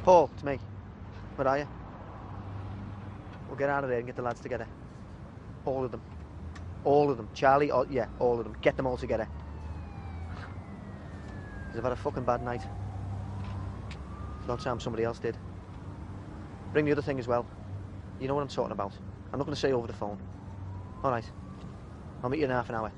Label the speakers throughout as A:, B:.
A: Paul, it's me. Where are you? We'll get out of there and get the lads together. All of them. All of them. Charlie, yeah, all of them. Get them all together. Because I've had a fucking bad night. Don't tell them somebody else did. Bring the other thing as well. You know what I'm talking about. I'm not going to say over the phone. All right. I'll meet you in half an hour.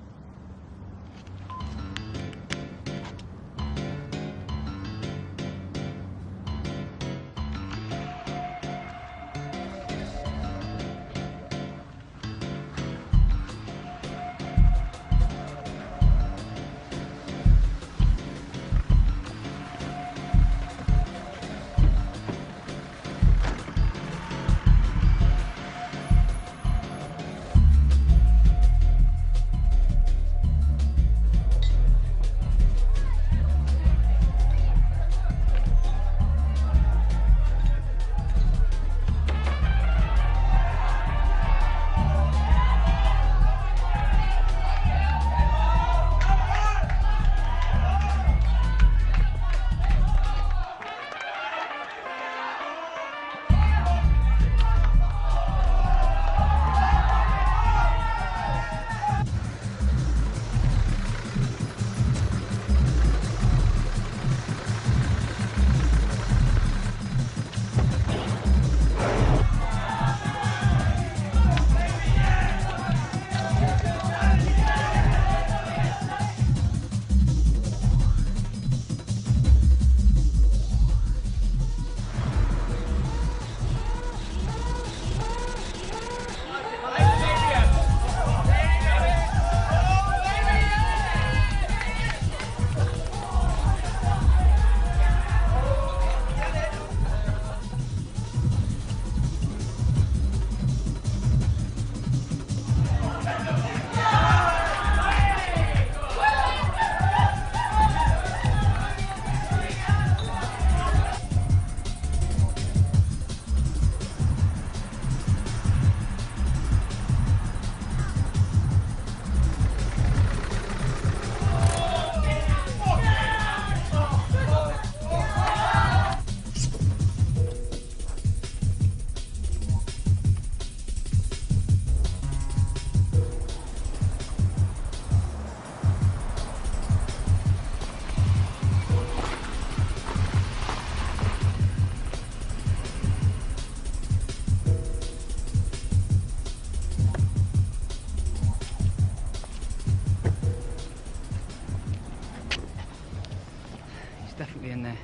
B: Definitely in there.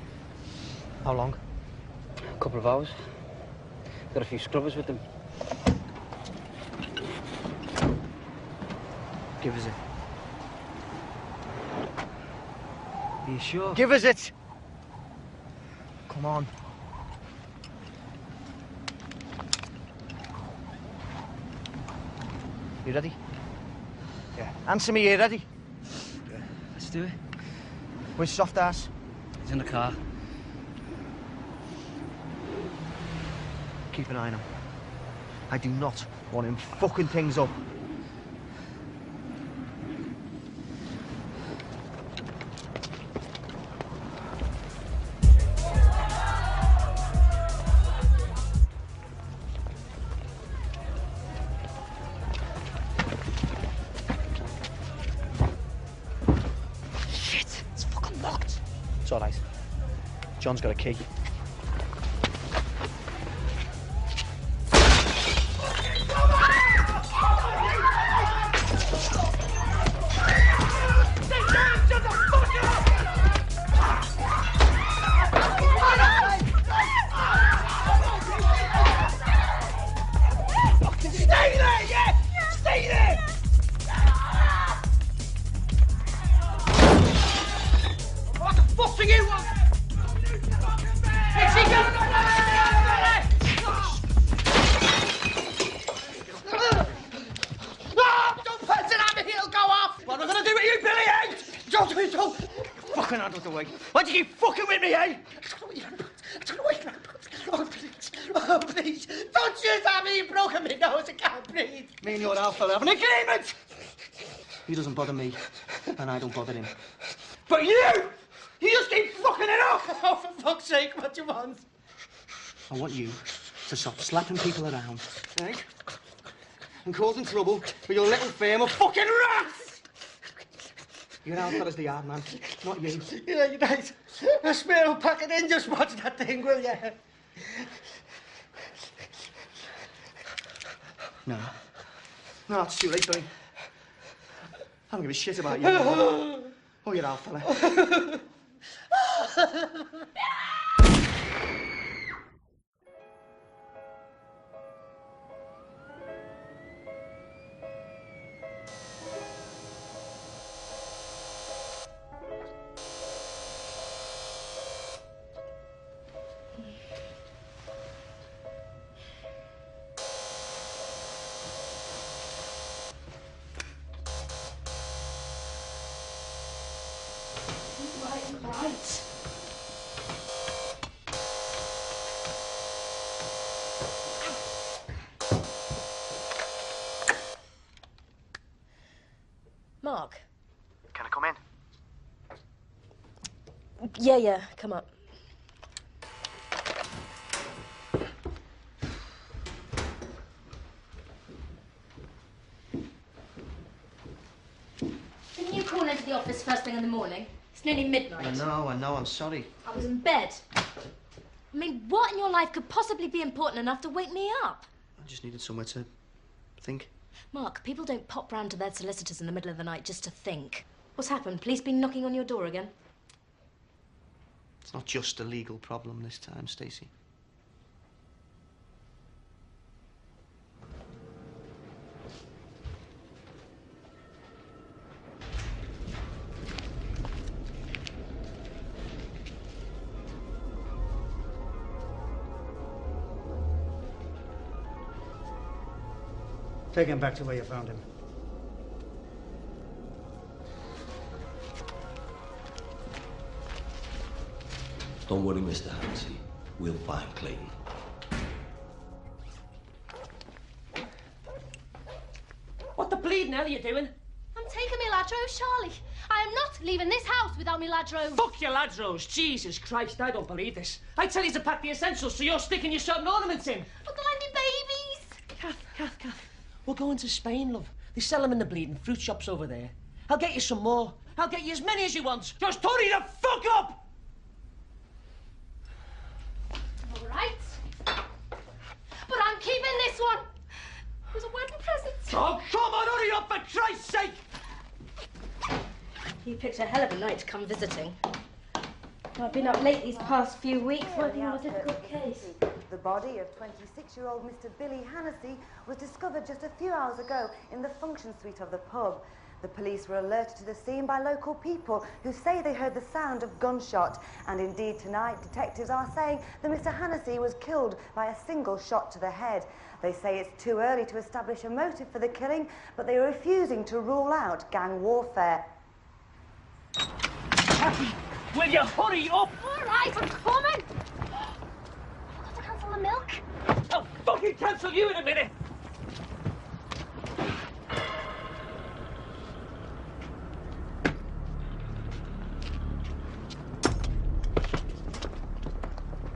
A: How long?
B: A couple of hours. Got a few scrubbers with them.
A: Give us it.
B: Are you sure?
A: Give us it! Come on. You ready? Yeah. Answer me, you ready?
B: Yeah. Let's do it.
A: Where's soft ass?
B: He's in the car.
A: Keep an eye on him. I do not want him fucking things up. Shit, it's fucking locked. It's all right. John's got a key. Fucking out of the way. Why'd you keep fucking with me, eh?
C: Oh, please. Oh, please. Don't shoot at me. You've broken my nose. I can't breathe.
A: Me and your alpha are having an agreement. He doesn't bother me, and I don't bother him. But you just keep fucking it up.
C: Oh, for fuck's sake, what do you want? I want you to stop slapping people around, right? And causing trouble for your little firm of fucking rats! You're out for us the hard man, not you. Yeah, you're right. I swear I'll pack it in, just watch that thing, will you? No. No, it's too late, Billy. I don't give a shit about you anymore. Oh, you're out, fella.
D: Right. Mark.
A: Can I come in?
D: Yeah, come up. Didn't you call into the office first thing in the morning? It's nearly midnight.
A: I know, I'm sorry.
D: I was in bed. I mean, what in your life could possibly be important enough to wake me up?
A: I just needed somewhere to think.
D: Mark, people don't pop round to their solicitors in the middle of the night just to think. What's happened? Police been knocking on your door again?
A: It's not just a legal problem this time, Stacey.
C: Take him back to where you found him.
E: Don't worry, Mr. Hennessy. We'll find Clayton.
F: What the bleeding hell are you doing?
G: I'm taking me Ladros, Charlie. I am not leaving this house without me Ladros.
F: Fuck your Ladros. Jesus Christ, I don't believe this. I tell you to pack the essentials so you're sticking your shot and ornaments in.
G: But they'll be babies.
F: Kath. We're going to Spain, love. They sell them in the bleeding fruit shops over there. I'll get you some more. I'll get you as many as you want. Just hurry the fuck up!
G: All right. But I'm keeping this one. It was a wedding present.
F: Oh, come on, hurry up, for Christ's sake!
D: You picked a hell of a night to come visiting. I've been up late these past few weeks working on a difficult case.
H: The body of 26-year-old Mr. Billy Hennessy was discovered just a few hours ago in the function suite of the pub. The police were alerted to the scene by local people who say they heard the sound of gunshot. And indeed tonight, detectives are saying that Mr. Hennessy was killed by a single shot to the head. They say it's too early to establish a motive for the killing, but they are refusing to rule out gang warfare.
F: Kathy, will you hurry up?
G: All right, I'm coming. I've got to cancel the milk.
F: I'll fucking cancel you in a minute.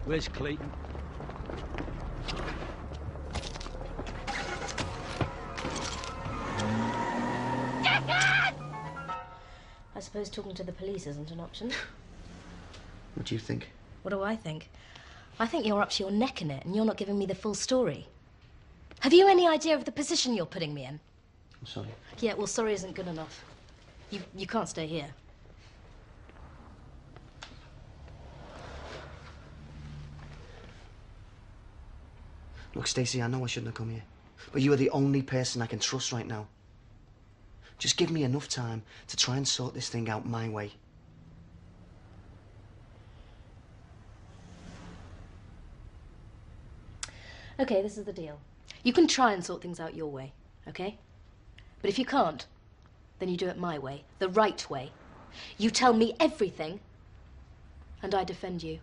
E: Where's Clayton?
D: I suppose talking to the police isn't an option.
A: What do you think?
D: What do I think? I think you're up to your neck in it and you're not giving me the full story. Have you any idea of the position you're putting me in?
A: I'm sorry.
D: Yeah, well, sorry isn't good enough. You can't stay here.
A: Look, Stacey, I know I shouldn't have come here, but you are the only person I can trust right now. Just give me enough time to try and sort this thing out my way.
D: Okay, this is the deal. You can try and sort things out your way, okay? But if you can't, then you do it my way, the right way. You tell me everything, and I defend you.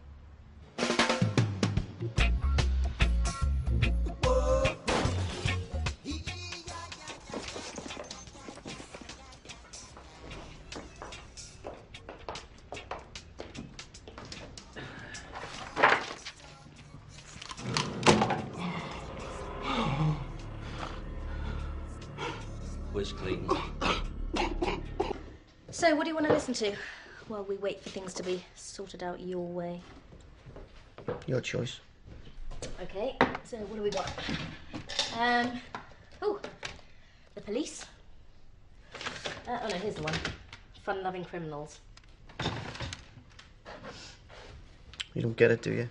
E: Where's Clayton?
D: So, what do you want to listen to while we wait for things to be sorted out your way?
A: Your choice.
D: Okay, so what do we got? Oh, The Police. Oh no, here's the one. Fun-loving criminals.
A: You don't get it, do you?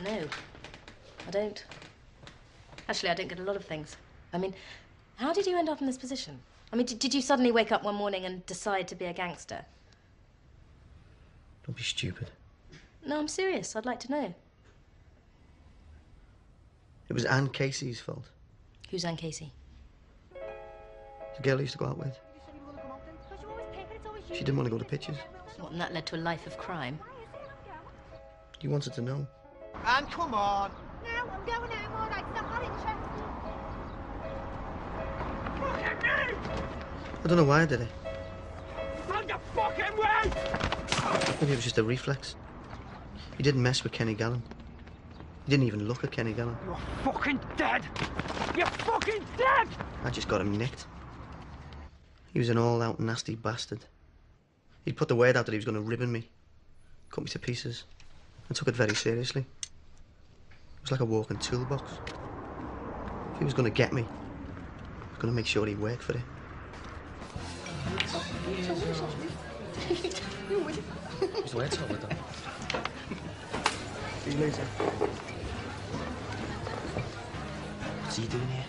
D: No, I don't. Actually, I don't get a lot of things. I mean, how did you end up in this position? I mean, did you suddenly wake up one morning and decide to be a gangster?
A: Don't be stupid.
D: No, I'm serious. I'd like to know.
A: It was Anne Casey's fault.
D: Who's Anne Casey?
A: The girl I used to go out with. She didn't want to go to pictures.
D: What, and that led to a life of crime?
A: You wanted to know.
C: Anne, come on.
G: No, I'm going home, all right, I'm not interested.
A: I don't know why I did it.
C: Out the fucking way!
A: Maybe it was just a reflex. He didn't mess with Kenny Gallen. He didn't even look at Kenny Gallen.
C: You're fucking dead! You're fucking dead!
A: I just got him nicked. He was an all-out nasty bastard. He'd put the word out that he was going to ribbon me, cut me to pieces. I took it very seriously. It was like a walking toolbox. If he was going to get me, I was going to make sure he worked for it.
B: Who's the way it's over then?
A: See you later.
B: What's he doing here?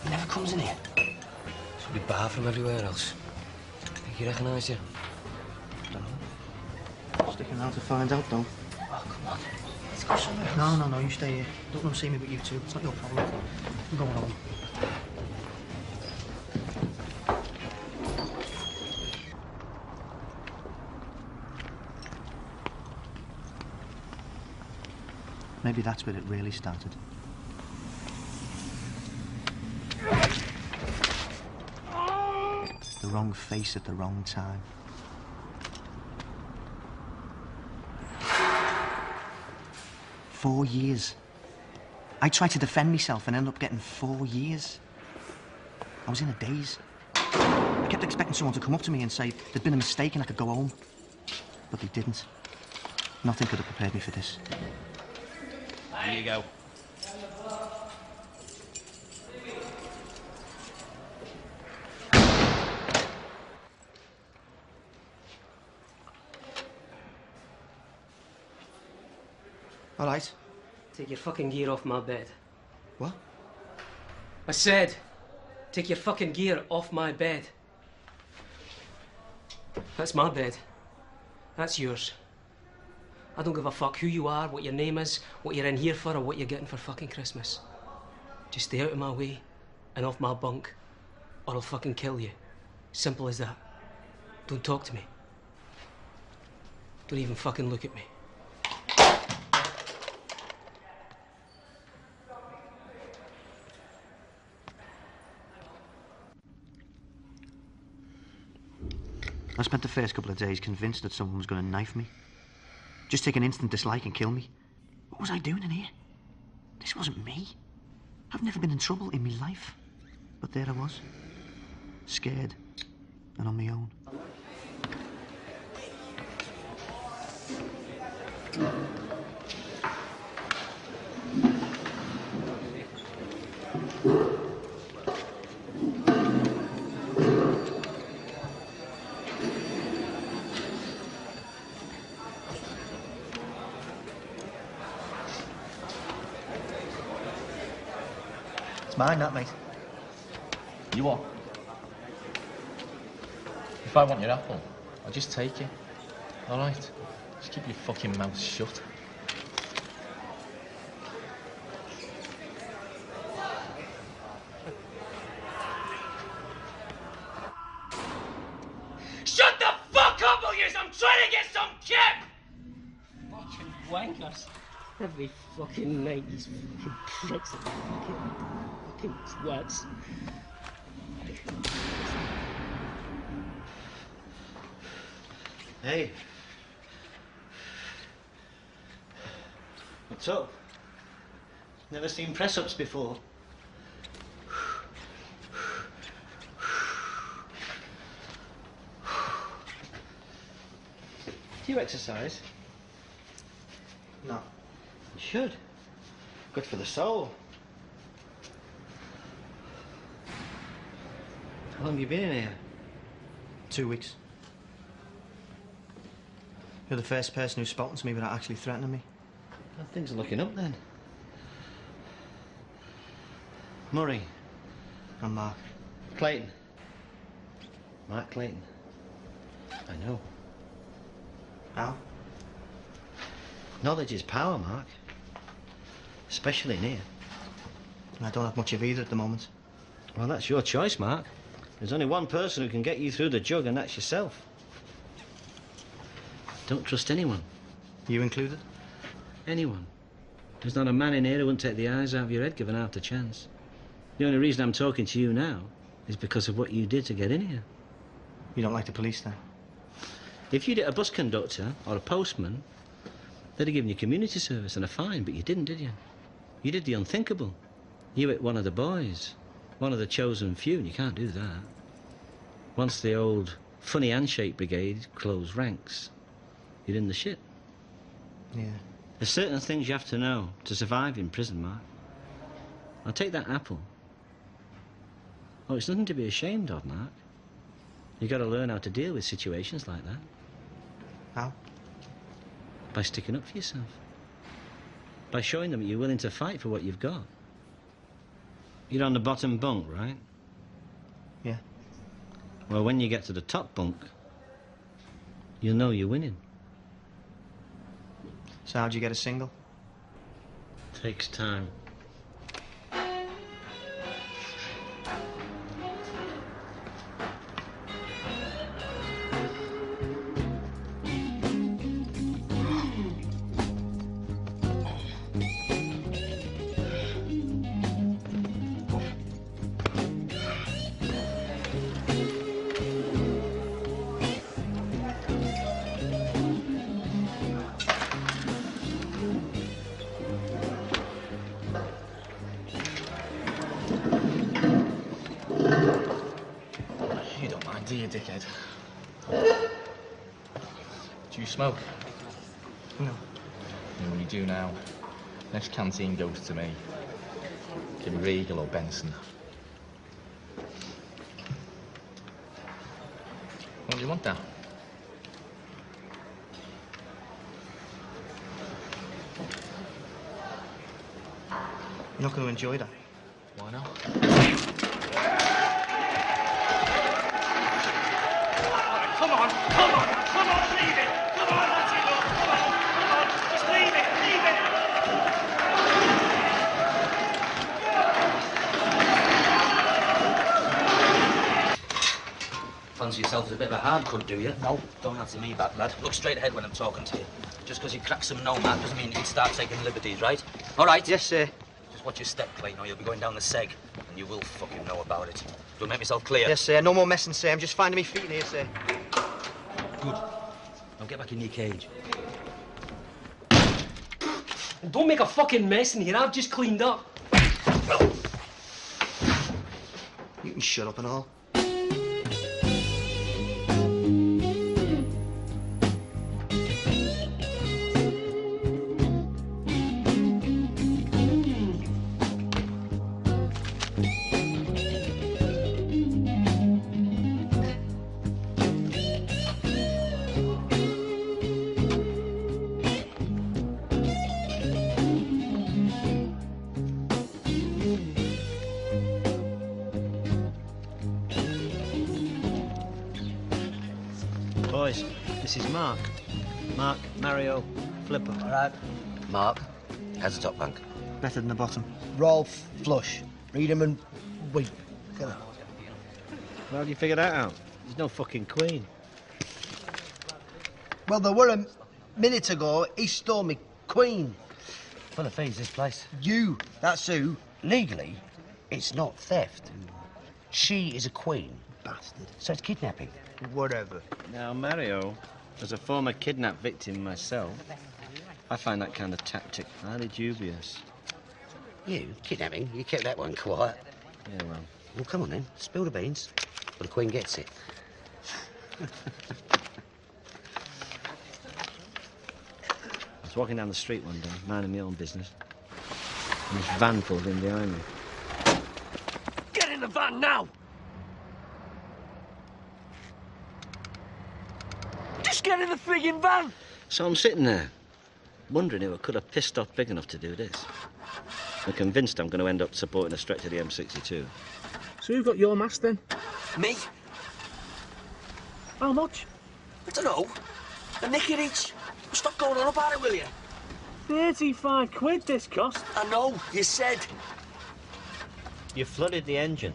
B: He never comes in here. Should be barred from everywhere else. Think he recognised you?
A: I don't know. Sticking around to find out, though.
B: Oh, come on. Let's go somewhere else.
A: No, you stay here. Don't let him see me with you two. It's not your problem. I'm going home. Maybe that's where it really started. The wrong face at the wrong time. Four years. I tried to defend myself and ended up getting 4 years. I was in a daze. I kept expecting someone to come up to me and say there'd been a mistake and I could go home. But they didn't. Nothing could have prepared me for this.
B: Here you go.
A: All right.
F: Take your fucking gear off my bed.
A: What?
F: I said, take your fucking gear off my bed. That's my bed. That's yours. I don't give a fuck who you are, what your name is, what you're in here for, or what you're getting for fucking Christmas. Just stay out of my way and off my bunk, or I'll fucking kill you. Simple as that. Don't talk to me. Don't even fucking look at me.
A: I spent the first couple of days convinced that someone was going to knife me. Just take an instant dislike and kill me. What was I doing in here? This wasn't me. I've never been in trouble in my life. But there I was. Scared. And on my own. It's mine, that, mate.
I: You what? If I want your apple, I'll just take it. All right? Just keep your fucking mouth shut.
F: Shut the fuck up, will you? I'm trying to get some kip! Fucking wankers. Every fucking night, these fucking pricks and fucking twats.
C: Hey. What's up? Never seen press-ups before. You exercise? No. You should. Good for the soul. How long have you been in here?
A: 2 weeks. You're the first person who's spoken to me without actually threatening me.
C: Well, things are looking up then. Murray.
A: And Mark.
C: Clayton. Mark Clayton. I know.
A: How?
C: Knowledge is power, Mark. Especially in here.
A: I don't have much of either at the moment.
C: Well, that's your choice, Mark. There's only one person who can get you through the jug, and that's yourself. Don't trust anyone.
A: You included?
C: Anyone. There's not a man in here who wouldn't take the eyes out of your head given half the chance. The only reason I'm talking to you now is because of what you did to get in here.
A: You don't like the police, then?
C: If you'd hit a bus conductor or a postman, they'd have given you community service and a fine, but you didn't, did you? You did the unthinkable. You hit one of the boys, one of the chosen few, and you can't do that. Once the old funny handshake brigade closed ranks, you're in the shit.
A: Yeah.
C: There's certain things you have to know to survive in prison, Mark. Now take that apple. Oh, it's nothing to be ashamed of, Mark. You got to learn how to deal with situations like that.
A: How?
C: By sticking up for yourself. By showing them that you're willing to fight for what you've got. You're on the bottom bunk, right?
A: Yeah.
C: Well, when you get to the top bunk, you'll know you're winning.
A: So how'd you get a single?
C: Takes time.
I: Do you, dickhead? Do you smoke?
A: No.
I: Yeah, well, you do now. Next canteen goes to me. Give me Regal or Benson. What do you want, Dan?
A: You're not going to enjoy that.
I: Why not?
J: Come on, leave it! Come on, that's enough! Come on, just leave it, leave it!
B: Fancy yourself as a bit of a hard cunt, do you? No. Don't answer me, bad lad. Look straight ahead when I'm talking to you. Just because you crack some nomad doesn't mean you can start taking liberties, right? All right?
A: Yes, sir.
B: Just watch your step, Clayton, or you'll be going down the seg, and you will fucking know about it. Do I make myself clear?
A: Yes, sir. No more messing, sir. I'm just finding me feet in here, sir.
B: Good. Now get back in your cage.
F: Don't make a fucking mess in here. I've just cleaned up.
A: You can shut up and all.
C: Boys, this is Mark. Mark, Mario, Flipper.
B: All right. Mark, how's the top bunk?
A: Better than the bottom.
K: Rolf, flush. Read 'em and weep. Look at that.
C: How do you figure that out? There's no fucking queen.
K: Well, there were a minute ago. He stole me queen.
B: Full of fees, this place.
K: You, that's who. Legally, it's not theft. She is a queen. Bastard.
B: So it's kidnapping.
K: Whatever.
C: Now, Mario, as a former kidnapped victim myself, I find that kind of tactic highly dubious.
B: You, kidnapping? You kept that one quiet.
C: Yeah, well.
B: Well, come on then. Spill the beans. Well, the Queen gets it.
L: was walking down the street one day, minding my own business, and this van pulled in behind me.
J: Get in the van now! Just get in the friggin' van!
L: So I'm sitting there, wondering who I could have pissed off big enough to do this. I'm convinced I'm going to end up supporting a stretch of the M62.
J: So who got your mask then? Me?
C: How much?
J: I don't know. A nick each. Stop going on about it, will you?
C: 35 quid this cost.
J: I know, you said.
L: You flooded the engine.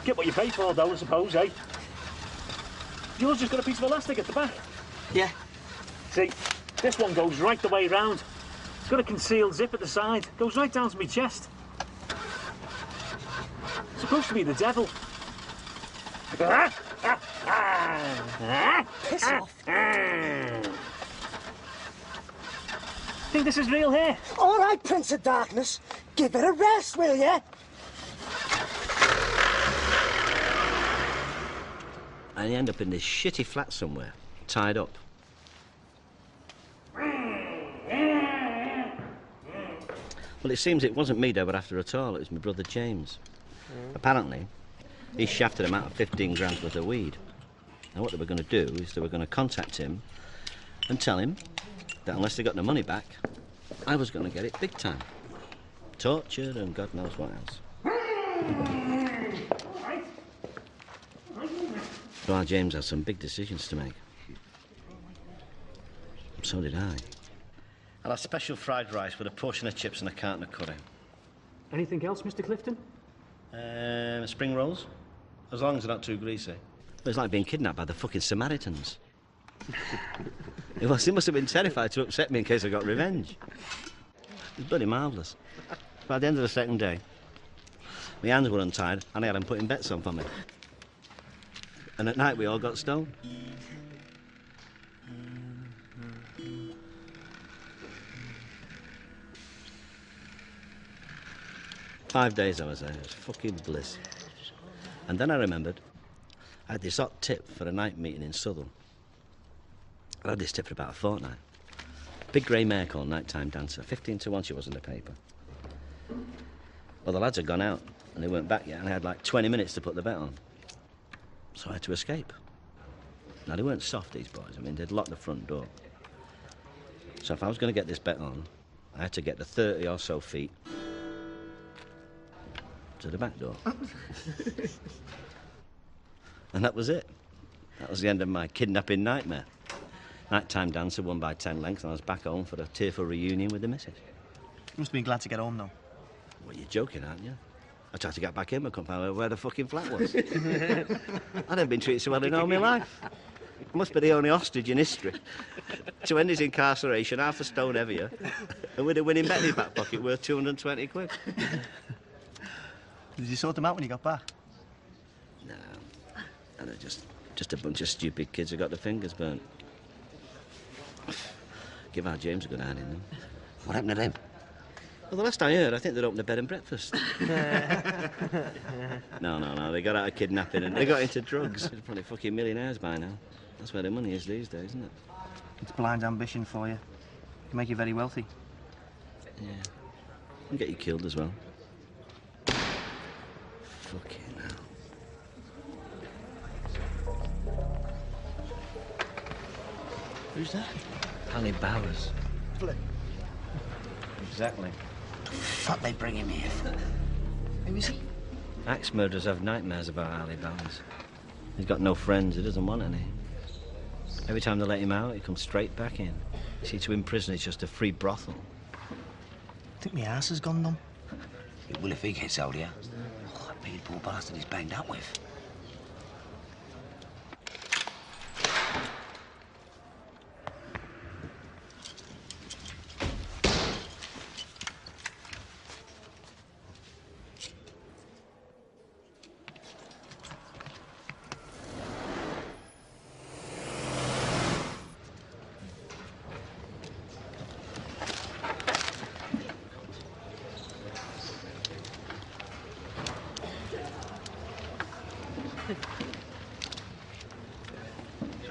C: Get what you pay for, though, I suppose, eh? Yours just got a piece of elastic at the back.
J: Yeah.
C: See, this one goes right the way round. It's got a concealed zip at the side. Goes right down to my chest. It's supposed to be the devil.
J: Piss off.
C: Think this is real hair?
J: All right, Prince of Darkness. Give it a rest, will you?
L: And you end up in this shitty flat somewhere, tied up. Well, it seems it wasn't me they were after at all, it was my brother James. Apparently, he shafted him out of 15 grams worth of weed. Now what they were going to do is they were going to contact him and tell him that unless they got the money back, I was going to get it big time. Tortured and God knows what else. Well, James had some big decisions to make. So did I. I'll have special fried rice with a portion of chips and a carton of curry.
C: Anything else, Mr. Clifton?
L: Spring rolls, as long as they're not too greasy. It was like being kidnapped by the fucking Samaritans. They must have been terrified to upset me in case I got revenge. It was bloody marvellous. By the end of the second day, my hands were untied and I had them putting bets on for me. And at night we all got stoned. "5 days I was there, it was fucking bliss. And then I remembered I had this hot tip for a night meeting in Southall. I had this tip for about a fortnight. Big grey mare called Nighttime Dancer, 15 to 1 she was in the paper. Well, the lads had gone out and they weren't back yet and I had like 20 minutes to put the bet on. So I had to escape. Now, they weren't soft, these boys. I mean, they'd locked the front door. So if I was going to get this bet on, I had to get the 30 or so feet to the back door. And that was it. That was the end of my kidnapping nightmare. Nighttime Dancer won by 10 lengths and I was back home for a tearful reunion with the missus.
M: You must have been glad to get home, though.
L: Well, you're joking, aren't you? I tried to get back in, but couldn't find out where the fucking flat was. I'd never been treated so well in all my life. I must be the only hostage in history to end his incarceration half a stone heavier and with a winning bet in his back pocket worth 220 quid.
M: Did you sort them out when you got back?
L: No. And they're just a bunch of stupid kids who got their fingers burnt. Give our James a good hand in them.
K: What happened to them?
L: Well, the last I heard, I think they'd opened a bed and breakfast. No, they got out of kidnapping and they got into drugs. They're probably fucking millionaires by now. That's where the money is these days, isn't it?
M: It's blind ambition for you. It can make you very wealthy.
L: Yeah. And get you killed as well. Fucking hell.
M: Who's that?
L: Ali Bowers.
M: Flip.
L: Exactly.
K: The fuck they bring him here for?
M: Who is he?
L: Axe murderers have nightmares about Ali Bowers. He's got no friends, he doesn't want any. Every time they let him out, he comes straight back in. You see, to him, prison is just a free brothel.
M: Think my ass has gone numb.
K: It will if he gets hold of you. Oh, that big poor bastard he's banged up with.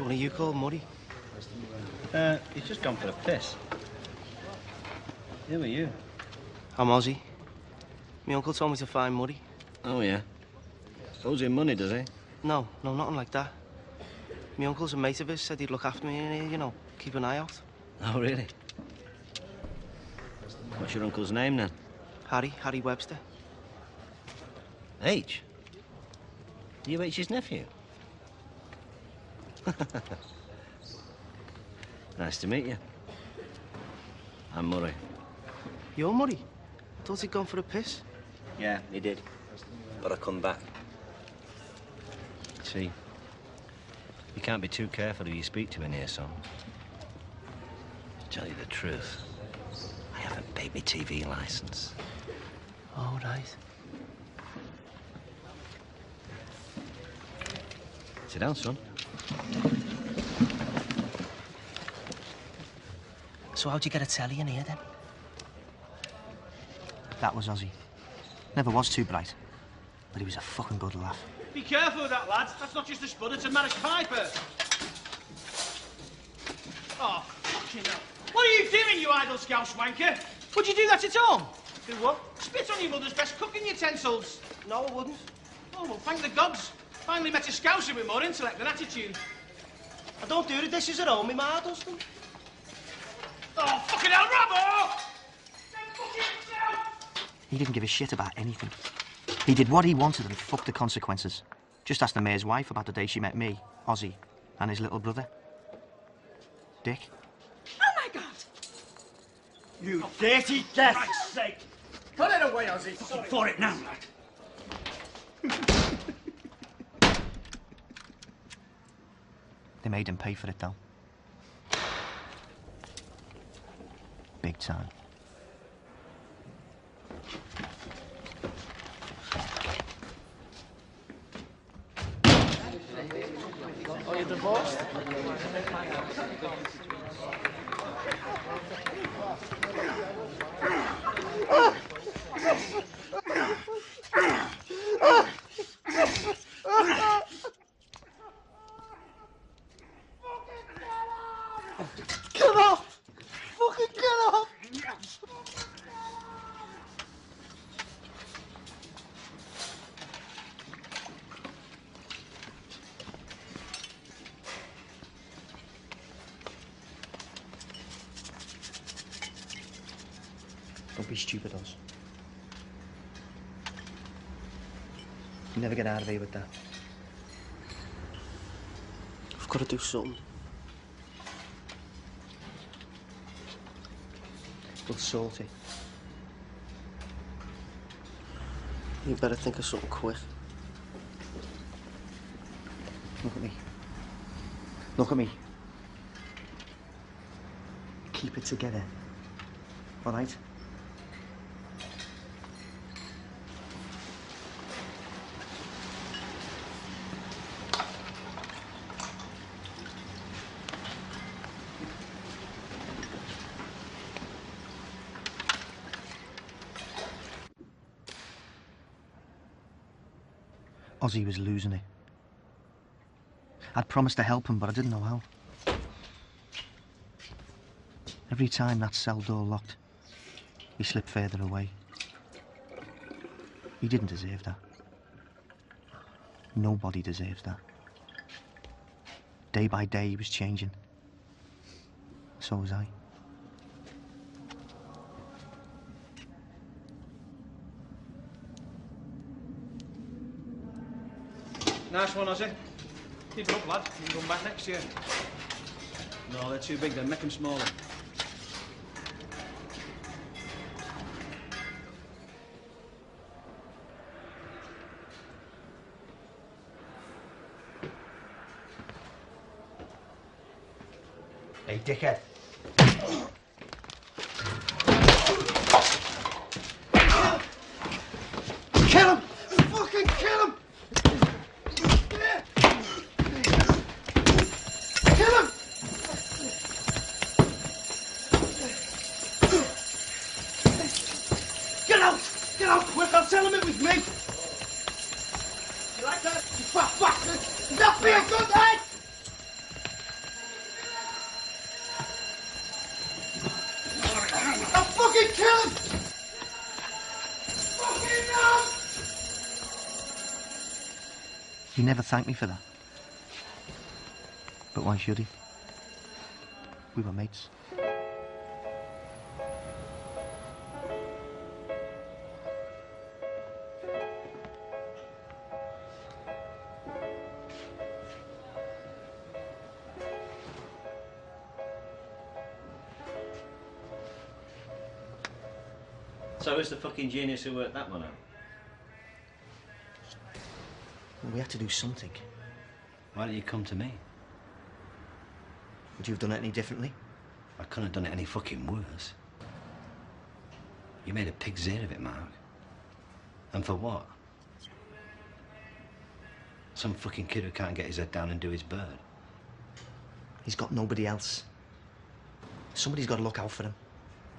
C: What are you called, Muddy?
M: He's just gone for a piss. Who are you?
C: I'm Ozzy. My uncle told me to find Muddy.
L: Oh, yeah? Owes him money, does he?
C: No, nothing like that. My uncle's a mate of his, said he'd look after me and, you know, keep an eye out.
L: Oh, really? What's your uncle's name, then?
C: Harry Webster.
L: H? You H's nephew? Nice to meet you. I'm Murray.
C: You're Murray? I thought he'd gone for a piss.
L: Yeah, he did. But I come back. See, you can't be too careful who you speak to in here, son. To tell you the truth, I haven't paid my TV license.
C: All right.
L: Sit down, son.
C: So how'd you get a telly in here, then?
A: That was Ozzy. Never was too bright, but he was a fucking good laugh.
J: Be careful with that, lad. That's not just a spud, it's a Marek Piper. Oh, fucking hell. What are you doing, you idle scouse wanker? Would you do that at home?
C: Do what?
J: Spit on your mother's best cooking utensils.
C: No, I wouldn't.
J: Oh, well, thank the gods. Finally met a scouser with more intellect than attitude.
C: I don't do the dishes at home, my ma does them.
J: Oh, fucking hell, Robbo!
A: He didn't give a shit about anything. He did what he wanted and fucked the consequences. Just ask the mayor's wife about the day she met me, Ozzy, and his little brother, Dick.
G: Oh, my God!
J: You dirty death! For Christ's sake! Put it away, Ozzy! Fucking for it now, lad.
A: They made him pay for it, though. Big time.
C: Are you divorced?
J: Get off! Fucking get off!
A: Don't be stupid, Oz. You never get out of here with that.
C: I've got to do something.
A: Well, salty.
C: You better think of something quick.
A: Look at me. Look at me. Keep it together. All right? Ozzy was losing it. I'd promised to help him, but I didn't know how. Every time that cell door locked, he slipped further away. He didn't deserve that. Nobody deserves that. Day by day, he was changing. So was I.
J: Nice one, Ozzy. Keep it up, lad. You can come back next year.
M: No, they're too big, then make them smaller.
A: Hey, dickhead.
J: Kill him! Fucking kill him! Kill him! Get out! Get out quick! I'll tell him it was me! You like that? You fat bastard! Does that feel good, eh?
A: He never thanked me for that. But why should he? We were mates.
M: So who's the fucking genius who worked that one out?
A: Well, we had to do something.
L: Why don't you come to me?
A: Would you have done it any differently?
L: I couldn't have done it any fucking worse. You made a pig's ear of it, Mark. And for what? Some fucking kid who can't get his head down and do his bird.
A: He's got nobody else. Somebody's got to look out for him.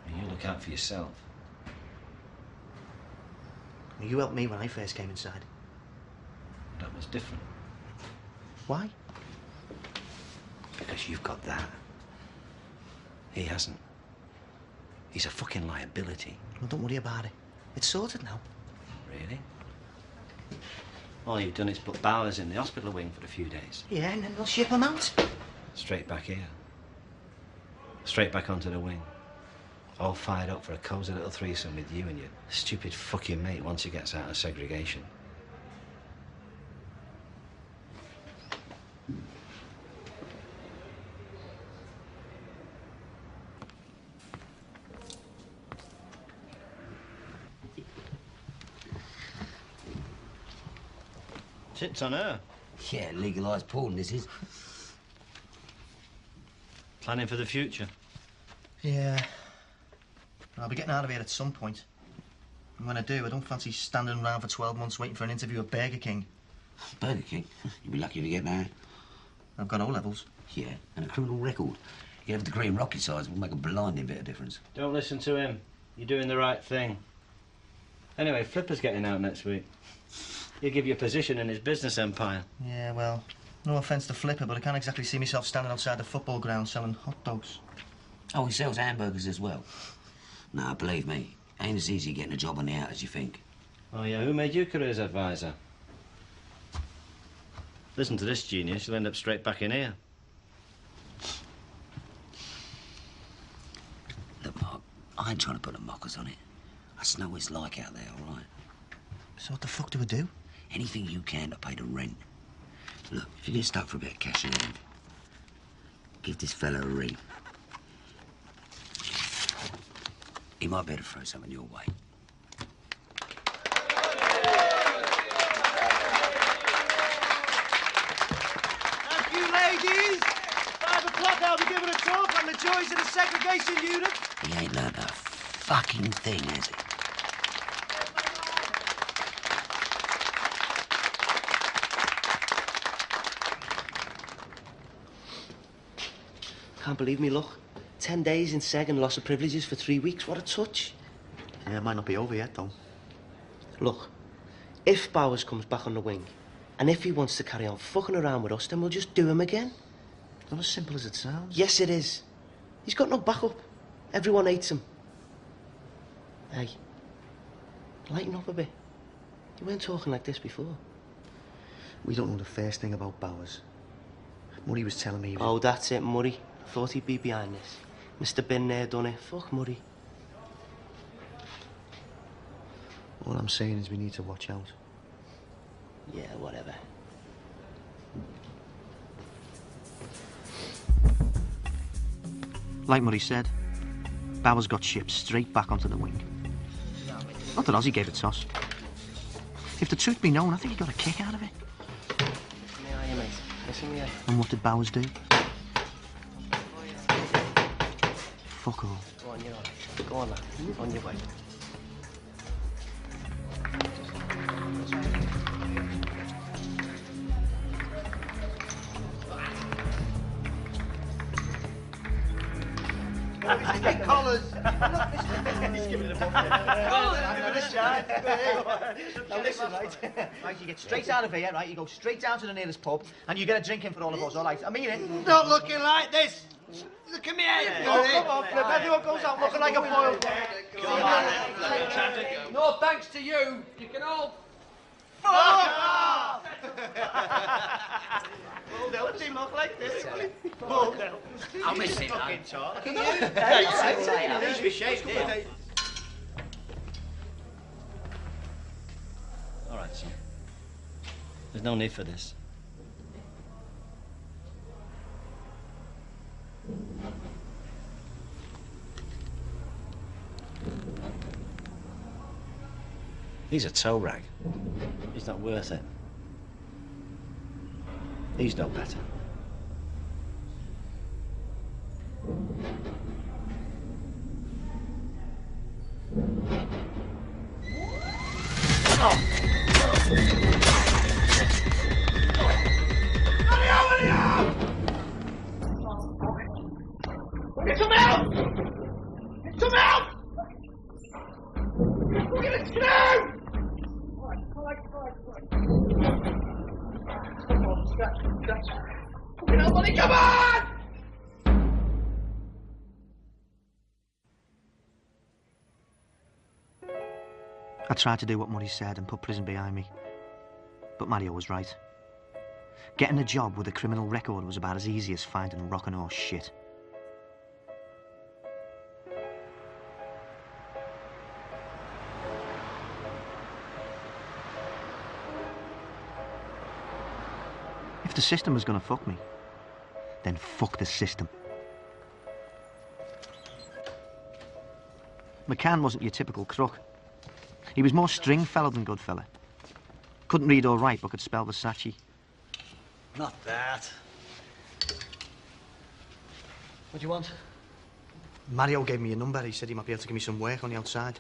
L: You look out for yourself.
A: You helped me when I first came inside.
L: That was different.
A: Why?
L: Because you've got that. He hasn't. He's a fucking liability.
A: Well, don't worry about it. It's sorted now.
L: Really? All you've done is put Bowers in the hospital wing for a few days.
A: Yeah, and then we'll ship him out.
L: Straight back here. Straight back onto the wing. All fired up for a cosy little threesome with you and your stupid fucking mate once he gets out of segregation.
M: Tits on her.
K: Yeah, legalised porn, this is.
M: Planning for the future.
A: Yeah. I'll be getting out of here at some point. And when I do, I don't fancy standing around for 12 months waiting for an interview at Burger King.
K: Burger King? You'd be lucky to get that.
A: I've got O-levels.
K: Yeah, and a criminal record. You have a degree in rocket science, will make a blinding bit of difference.
M: Don't listen to him. You're doing the right thing. Anyway, Flipper's getting out next week. He'll give you a position in his business empire.
A: Yeah, well, no offence to Flipper, but I can't exactly see myself standing outside the football ground selling hot dogs.
K: Oh, he sells hamburgers as well. Nah, believe me, ain't as easy getting a job on the out as you think.
M: Oh, yeah, who made you careers advisor? Listen to this genius, you'll end up straight back in here.
K: Look, Mark, I ain't trying to put the mockers on it. I just know what it's like out there, all right?
A: So what the fuck do I do?
K: Anything you can to pay the rent. Look, if you get stuck for a bit of cash in hand, give this fella a ring. He might be able to throw something your way.
C: Thank you, ladies. 5 o'clock, I'll be giving a talk on the joys of the segregation unit.
K: He ain't learned a fucking thing, has he?
N: Can't believe me, look. 10 days in seg and loss of privileges for 3 weeks. What a touch.
A: Yeah, it might not be over yet, though.
N: Look, if Bowers comes back on the wing, and if he wants to carry on fucking around with us, then we'll just do him again.
A: Not as simple as it sounds.
N: Yes, it is. He's got no backup. Everyone hates him. Hey, lighten up a bit. You weren't talking like this before.
A: We don't know the first thing about Bowers. Murray was telling me he was...
N: Oh, that's it, Murray. Thought he'd be behind this. Mr. Bin there done it. Fuck Murray.
A: All I'm saying is we need to watch out.
N: Yeah, whatever.
A: Like Murray said, Bowers got shipped straight back onto the wing. Not that Ozzy gave a toss. If the truth be known, I think he got a kick out of it.
N: How are you, mate? Listen here.
A: And what did Bowers do? Fuck all.
N: Go on, you're all right. Go on, lad. On your way.
C: Hey, collars. He's giving it a bump. Now listen, right? Right, you get straight out of here, right? You go straight down to the nearest pub, and you get a drink in for all of us, all right? I mean it.
J: Not looking like this. Look at me head.
C: Oh, come on, Flip. Everyone goes out looking like a foil.
J: No thanks to you. You can all
N: Fuck off! Well, no, it didn't look like this. Well, no.
B: I'll miss it,
N: fucking
B: man.
N: talk.
B: Hey,
N: He's ashamed, yeah.
L: All right, son. There's no need for this. He's a toe rag. He's not worth it. He's no better.
J: Get some help! Get some help! We're gonna get out! Fucking hell, buddy, come on!
A: I tried to do what Muddy said and put prison behind me. But Mario was right. Getting a job with a criminal record was about as easy as finding rock and horse shit. If the system was going to fuck me, then fuck the system. McCann wasn't your typical crook. He was more Stringfellow than Goodfella. Couldn't read or write, but could spell Versace.
N: Not that. What do you want?
A: Mario gave me a number. He said he might be able to give me some work on the outside.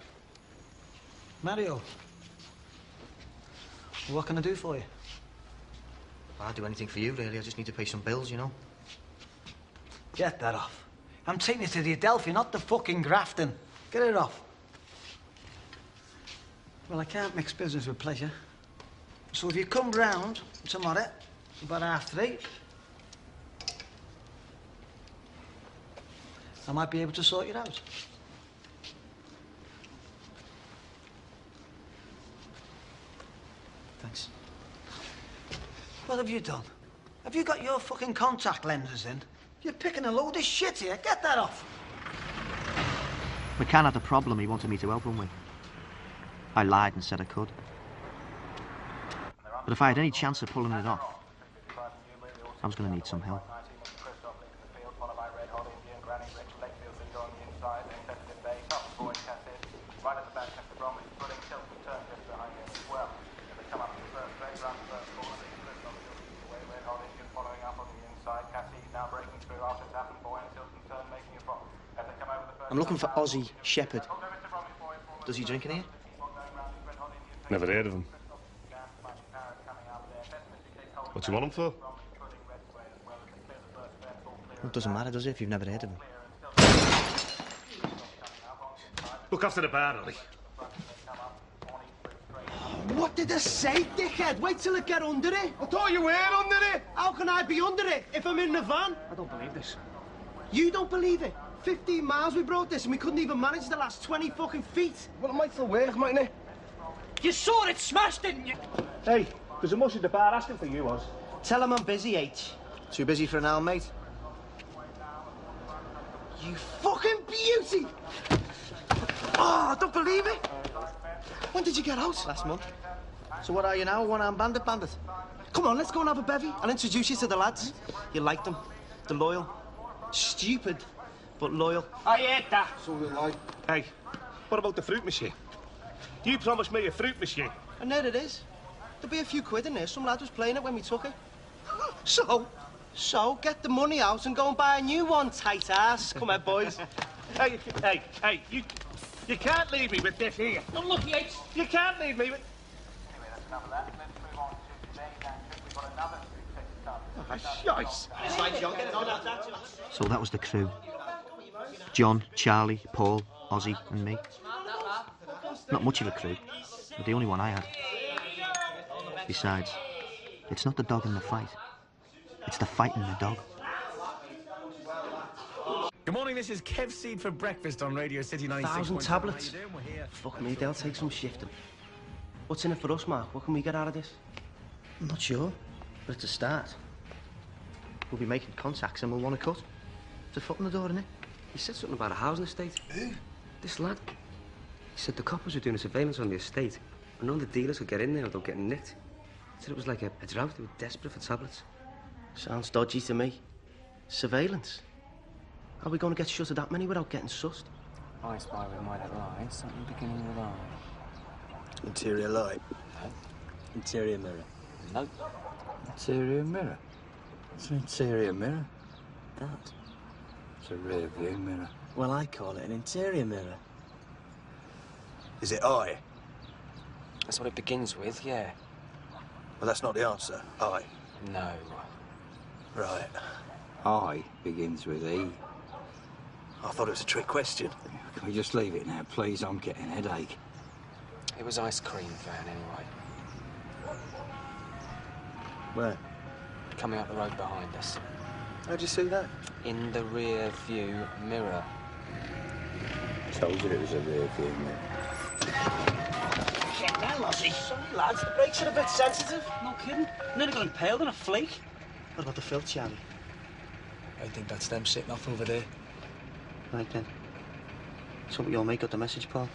N: Mario. What can I do for you?
A: I'll do anything for you, really. I just need to pay some bills, you know.
N: Get that off. I'm taking you to the Adelphi, not the fucking Grafton. Get it off. Well, I can't mix business with pleasure. So if you come round tomorrow, about 3:30, I might be able to sort you out. Thanks. What have you done? Have you got your fucking contact lenses in? You're picking a load of shit here. Get that off.
A: McCann had a problem he wanted me to help him with. I lied and said I could. But if I had any chance of pulling it off, I was going to need some help. I'm looking for Ozzy Shepherd. Does he drink in here?
O: Never heard of him. What do you want him for?
A: It doesn't matter, does it, if you've never heard of him?
O: Look after the bar, Ollie.
N: What did I say, dickhead? Wait till I get under it. I thought you were under it. How can I be under it if I'm in the van?
C: I don't believe this.
N: You don't believe it? 15 miles we brought this and we couldn't even manage the last 20 fucking feet.
C: Well, it might still work, mightn't it?
N: You saw it smash, didn't you?
C: Hey, there's a mush at the bar asking for you, Oz.
N: Tell him I'm busy, H.
A: Too busy for an hour, mate?
N: You fucking beauty! Oh, I don't believe it. When did you get out?
A: Last month. So what are you now, one-armed bandit?
N: Come on, let's go and have a bevy. I'll introduce you to the lads.
A: You like them? They're loyal?
N: Stupid.
A: But loyal.
C: I ate that.
O: So did I. Hey, what about the fruit machine? You promised me a fruit machine.
N: And there it is. There'll be a few quid in there. Some lad was playing it when we took it. So, get the money out and go and buy a new one, tight ass. Come on, boys.
O: Hey, you can't leave me with this here.
C: Don't look, Yates.
O: You can't leave me with...
A: So that was the crew. John, Charlie, Paul, Ozzy and me. Not much of a crew, but the only one I had. Besides, it's not the dog in the fight. It's the fight in the dog.
P: Good morning, this is Kev Seed for breakfast on Radio City 96.
N: 1,000 tablets. Fuck me, they'll take some shifting. What's in it for us, Mark? What can we get out of this?
A: I'm not sure, but it's a start. We'll be making contacts and we'll want to cut. It's a foot in the door, isn't it?
Q: He said something about a housing estate. Who? This lad. He said the coppers were doing a surveillance on the estate, and none of the dealers could get in there without getting nicked. He said it was like a drought. They were desperate for tablets.
N: Sounds dodgy to me. Surveillance? Are we going to get shut of that many without getting sussed?
R: I spy with my little eye, something beginning with I.
P: Interior light.
R: No.
P: Interior mirror.
R: No.
P: Interior mirror? It's an interior mirror.
R: That.
P: It's a rear view mirror.
R: Well, I call it an interior mirror.
P: Is it I?
R: That's what it begins with, yeah.
P: Well, that's not the answer. I.
R: No.
P: Right.
S: I begins with E.
P: I thought it was a trick question.
S: Can we just leave it now, please? I'm getting a headache.
R: It was ice cream van, anyway.
P: Where?
R: Coming up the road behind us.
P: How'd you see that?
R: In the rear view mirror.
S: Told you it was a rear view mirror.
C: Get that, Lozzie. Sorry, lads, the brakes are a bit sensitive. No kidding. Nearly got impaled in a flake.
A: What about the filth, Charlie?
P: I think that's them sitting off over there.
A: Right then. Something you'll make up the message, Paul.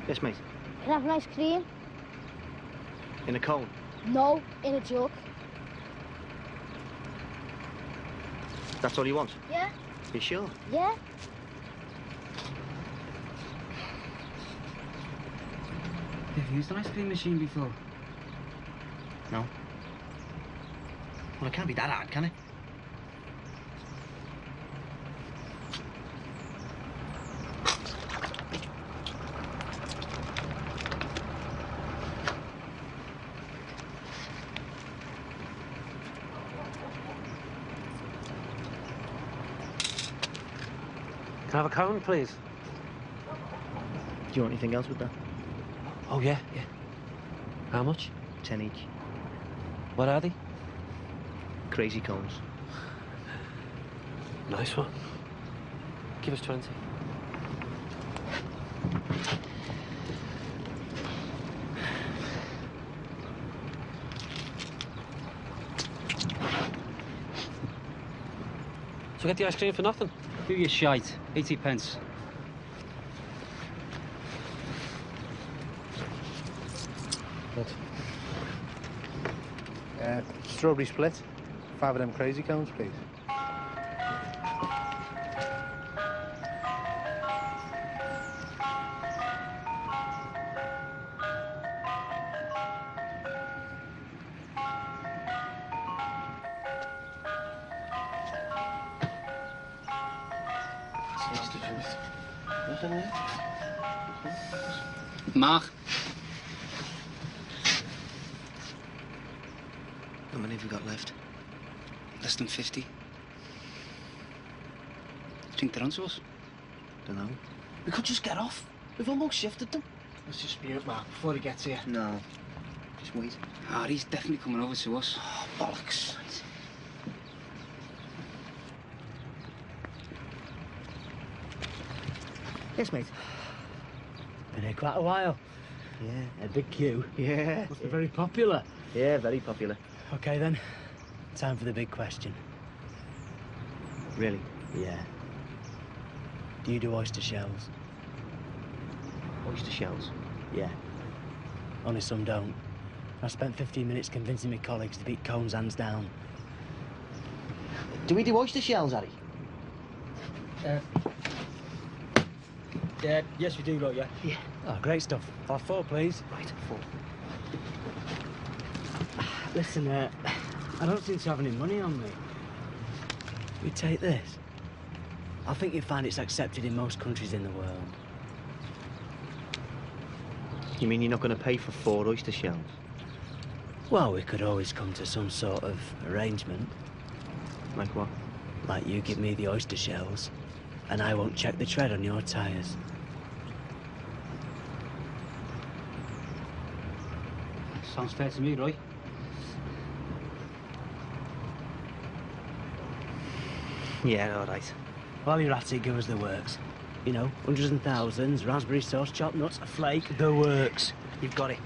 A: Yes, mate.
T: Can I have an ice cream?
A: In a cone?
T: No, in a jug.
A: That's all you want?
T: Yeah.
A: You sure?
T: Yeah.
C: Have you used an ice cream machine before?
A: No. Well, it can't be that hard, can it?
F: Can I have a cone, please?
A: Do you want anything else with that?
F: Oh, yeah. How much?
A: 10 each.
F: What are they?
A: Crazy cones.
F: Nice one. Give us 20. So get the ice cream for nothing?
R: Do your shite. 80 pence.
O: Good. Strawberry split. 5 of them crazy cones, please.
R: Mark.
A: How many have you got left?
R: Less than 50. You think they're onto us?
A: Dunno.
N: We could just get off. We've almost shifted them.
C: Let's just be up, Mark, before he gets here.
A: No. Just wait.
R: Ah, he's definitely coming over to us.
N: Oh, bollocks.
A: Yes, mate.
C: Been here quite a while.
A: Yeah.
C: A big queue.
A: Yeah.
C: Must be very popular.
A: Yeah, very popular.
C: Okay, then. Time for the big question.
A: Really?
C: Yeah. Do you do oyster shells?
A: Oyster shells?
C: Yeah. Only some don't. I spent 15 minutes convincing my colleagues to beat cones hands down.
N: Do we do oyster shells, Harry?
C: Yeah, yes, we do, look, yeah.
A: Yeah.
C: Oh, great stuff. I'll have 4, please.
A: Right, 4.
C: Listen, I don't seem to have any money on me. We take this. I think you'll find it's accepted in most countries in the world.
A: You mean you're not going to pay for 4 oyster shells?
C: Well, we could always come to some sort of arrangement.
A: Like what?
C: Like you give me the oyster shells, and I won't check the tread on your tyres.
R: Sounds fair to me, Roy.
A: Yeah, all right.
N: While you're at it, give us the works. You know, hundreds and thousands, raspberry sauce, chopped nuts, a flake, the works. You've got it.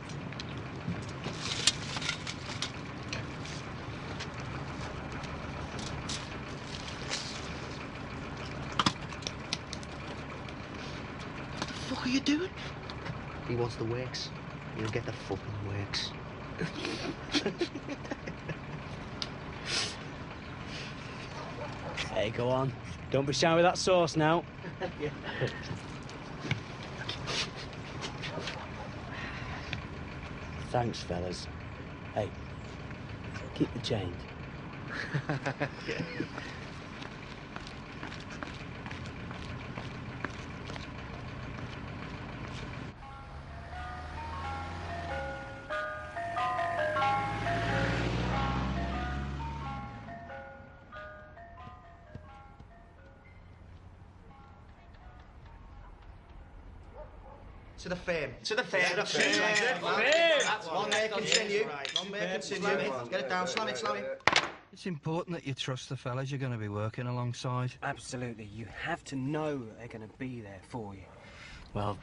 A: What are you doing? He wants the works. You'll get the fucking works.
N: Hey, go on. Don't be shy with that sauce now.
A: Yeah.
N: Thanks, fellas. Hey, keep the change.
A: Yeah. To the fame. To the fame.
C: To the fame.
A: Long may it continue. Long may it continue. Get it down. Slam it, slam it.
P: It's important that you trust the fellas you're going to be working alongside.
C: Absolutely. You have to know that they're going to be there for you.
N: Well,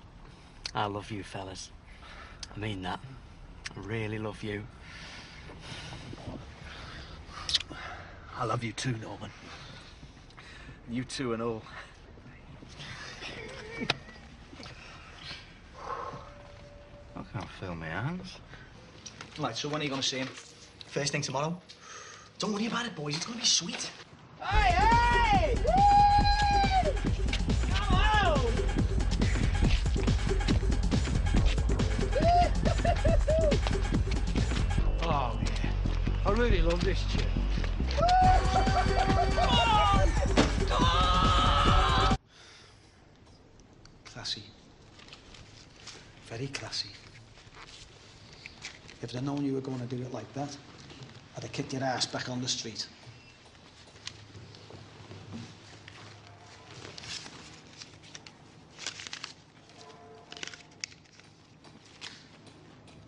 N: I love you, fellas. I mean that. I really love you.
P: I love you too, Norman.
A: You two and all.
P: I can't feel my hands.
C: Right, so when are you going to see him? First thing tomorrow? Don't worry about it, boys. It's going to be sweet.
J: Hey, hey! Woo! Come on!
P: Oh, yeah. I really love this chick.
C: Classy. Very classy. If I'd known you were going to do it like that, I'd have kicked your ass back on the street.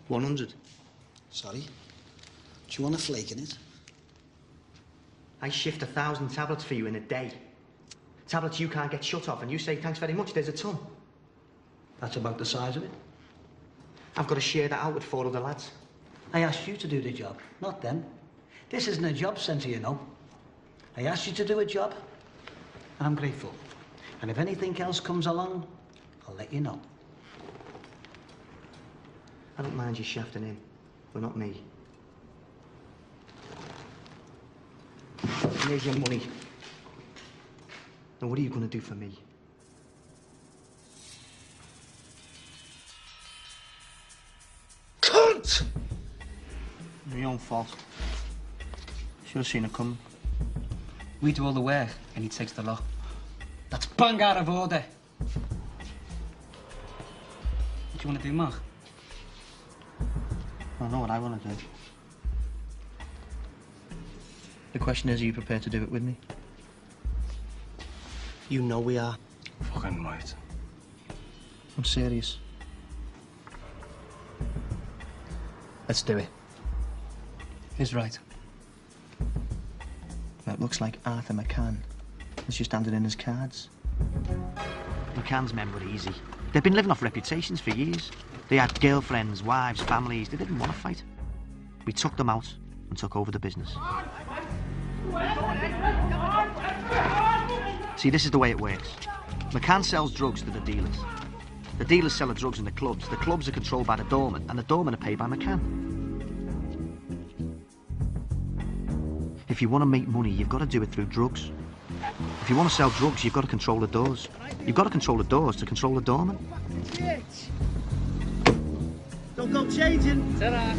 C: $100. Sorry? Do you want a flake in it?
A: I shift 1,000 tablets for you in a day. Tablets you can't get shut off, and you say thanks very much, there's a ton.
C: That's about the size of it.
A: I've got to share that out with 4 other lads.
C: I asked you to do the job, not them. This isn't a job centre, you know. I asked you to do a job, and I'm grateful. And if anything else comes along, I'll let you know.
A: I don't mind you shafting in, but not me. Here's your money. Now, what are you going to do for me?
C: Cunt!
A: Your own fault. Should have seen it coming.
F: We do all the work, and he takes the lot.
C: That's bang out of order.
F: What do you want to do, Mark?
A: I know what I want to do. The question is, are you prepared to do it with me?
N: You know we are.
P: Fucking right.
A: I'm serious. Let's do it.
F: Who's right?
A: Well, it looks like Arthur McCann has just handed in his cards. McCann's men were easy. They've been living off reputations for years. They had girlfriends, wives, families. They didn't want to fight. We took them out and took over the business. See, this is the way it works. McCann sells drugs to the dealers. The dealers sell the drugs in the clubs. The clubs are controlled by the doorman, and the doormen are paid by McCann. If you want to make money, you've got to do it through drugs. If you want to sell drugs, you've got to control the doors. You've got to control the doors to control the doorman.
J: Don't go changing. Ta-da.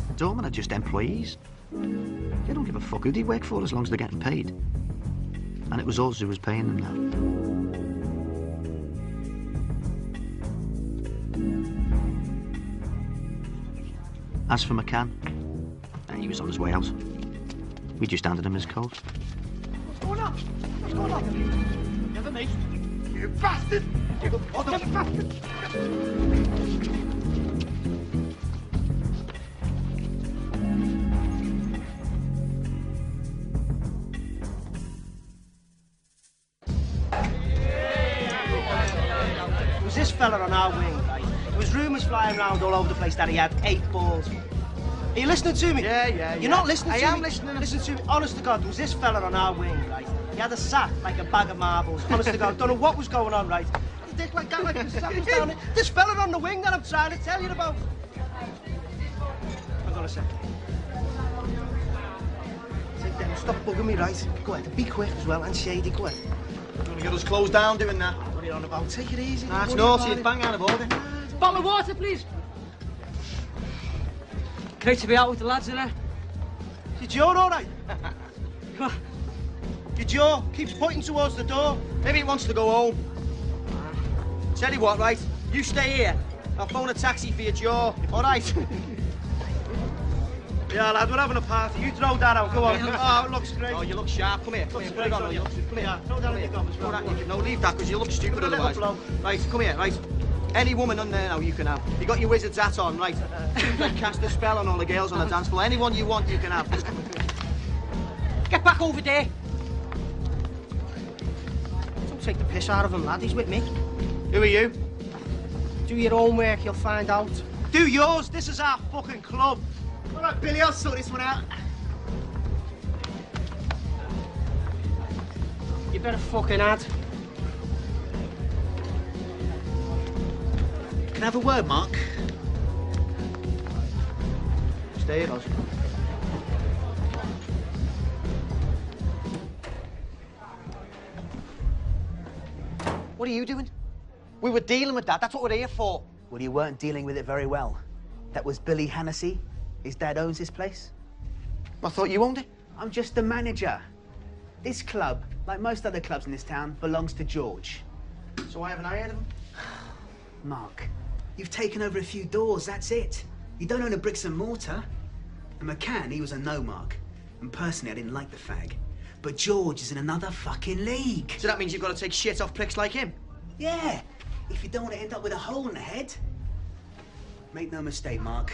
A: The doormen are just employees. They don't give a fuck who they work for as long as they're getting paid. And it was us who was paying them now. As for McCann, he was on his way out. We just handed him his coat.
J: What's going on? What's going on? Never me. You bastard! You bastard!
N: fella on our wing, right? There was rumours flying around all over the place that he had 8 balls. Are you listening to me?
C: Yeah.
N: You're not listening to me?
C: I am listening.
N: Listen to me. Honest to God, there was this fella on our wing, right? He had a sack like a bag of marbles. Honest to God, don't know what was going on, right? He dick like that, like the sack was down there. This fella on the wing that I'm trying to tell you about. Hang on a second. Take them. Stop bugging me, right? Go ahead. Be quick as well and shady. Go ahead.
C: You want to get us closed down doing that?
N: What are you on about? Take it easy.
C: Nah, it's naughty. It's bang out of order.
F: Bottle of water, please. Great to be out with the lads, innit?
N: Your Joe all right? Your Joe keeps pointing towards the door.
C: Maybe he wants to go home. Tell you what, right? You stay here. I'll phone a taxi for your Joe. All right? Yeah, lad, we're having a party. You throw that out. Go on. Oh, it looks great. Oh, you look sharp. Come here. Come here. Put it on. Come here. Throw that in your gum as well. No, leave that because you look stupid otherwise. Right, come here, right? Any woman on there now you can have. You got your wizard's hat on, right? Like cast a spell on all the girls on the dance floor. Anyone you want, you can have.
N: Get back over there. Don't take the piss out of him, lad. He's with me.
C: Who are you?
N: Do your homework, you'll find out.
C: Do yours. This is our fucking club. All right, Billy, I'll sort this one out.
N: You better fucking add.
C: Can I have a word, Mark? Stay here, Oz. What are you doing? We were dealing with that. That's what we're here for.
U: Well, you weren't dealing with it very well. That was Billy Hannessy. His dad owns this place.
C: I thought you owned it.
U: I'm just the manager. This club, like most other clubs in this town, belongs to George.
C: So why haven't I heard of him?
U: Mark, you've taken over a few doors, that's it. You don't own a bricks and mortar. And McCann, he was a no-mark. And personally, I didn't like the fag. But George is in another fucking league.
C: So that means you've got to take shit off pricks like him?
U: Yeah, if you don't want to end up with a hole in the head. Make no mistake, Mark.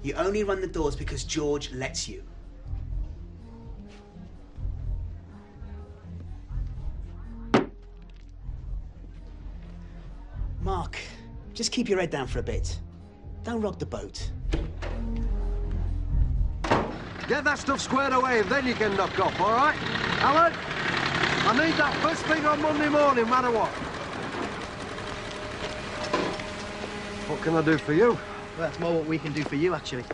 U: You only run the doors because George lets you. Mark, just keep your head down for a bit. Don't rock the boat.
V: Get that stuff squared away and then you can knock off, all right? Alan, I need that first thing on Monday morning, no matter what. What can I do for you?
C: Well, that's more what we can do for you, actually.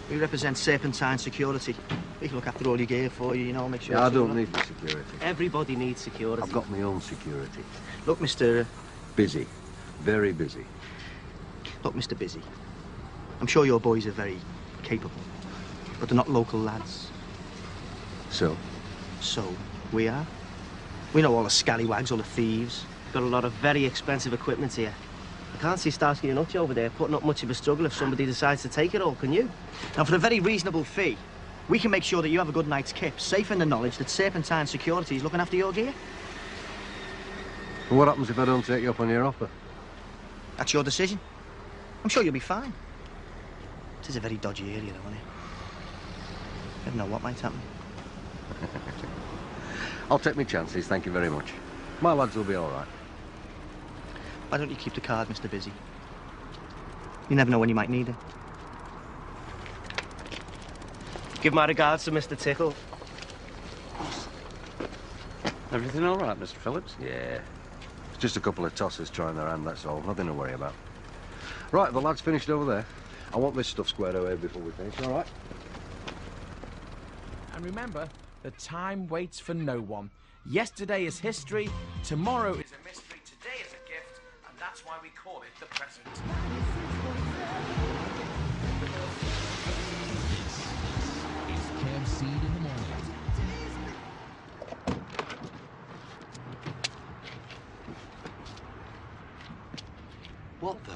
C: We represent Serpentine Security. We can look after all your gear for you, you know, make sure...
V: Yeah, I don't need the security.
N: Everybody needs security.
V: I've got my own security.
C: Look, Mr...
V: Busy. Very busy.
C: Look, Mr. Busy. I'm sure your boys are very capable, but they're not local lads.
V: So?
C: So, we are. We know all the scallywags, all the thieves.
N: Got a lot of very expensive equipment here. I can't see Starsky and Hutch over there putting up much of a struggle if somebody decides to take it all, can you?
C: Now, for a very reasonable fee, we can make sure that you have a good night's kip, safe in the knowledge that Serpentine Security is looking after your gear.
V: And what happens if I don't take you up on your offer?
C: That's your decision. I'm sure you'll be fine. It is a very dodgy area, though, isn't it? You never know what might happen.
V: I'll take my chances, thank you very much. My lads will be all right.
C: Why don't you keep the card, Mr. Busy? You never know when you might need it.
N: Give my regards to Mr. Tickle.
V: Everything all right, Mr. Phillips? Yeah. It's just a couple of tossers trying their hand, that's all. Nothing to worry about. Right, the lad's finished over there. I want this stuff squared away before we finish, all right?
W: And remember, the time waits for no one. Yesterday is history, tomorrow is a mystery, today is a gift, and that's why we call it the present.
X: It's Cam Seed in the morning.
V: What the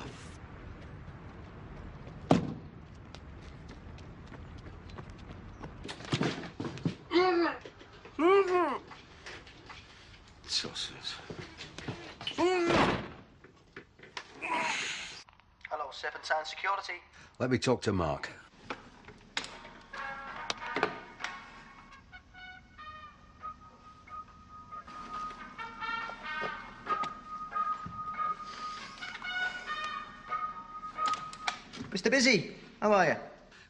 V: Sauces.
C: Hello, Serpentine Security.
V: Let me talk to Mark.
C: Mr. Busy, how are you?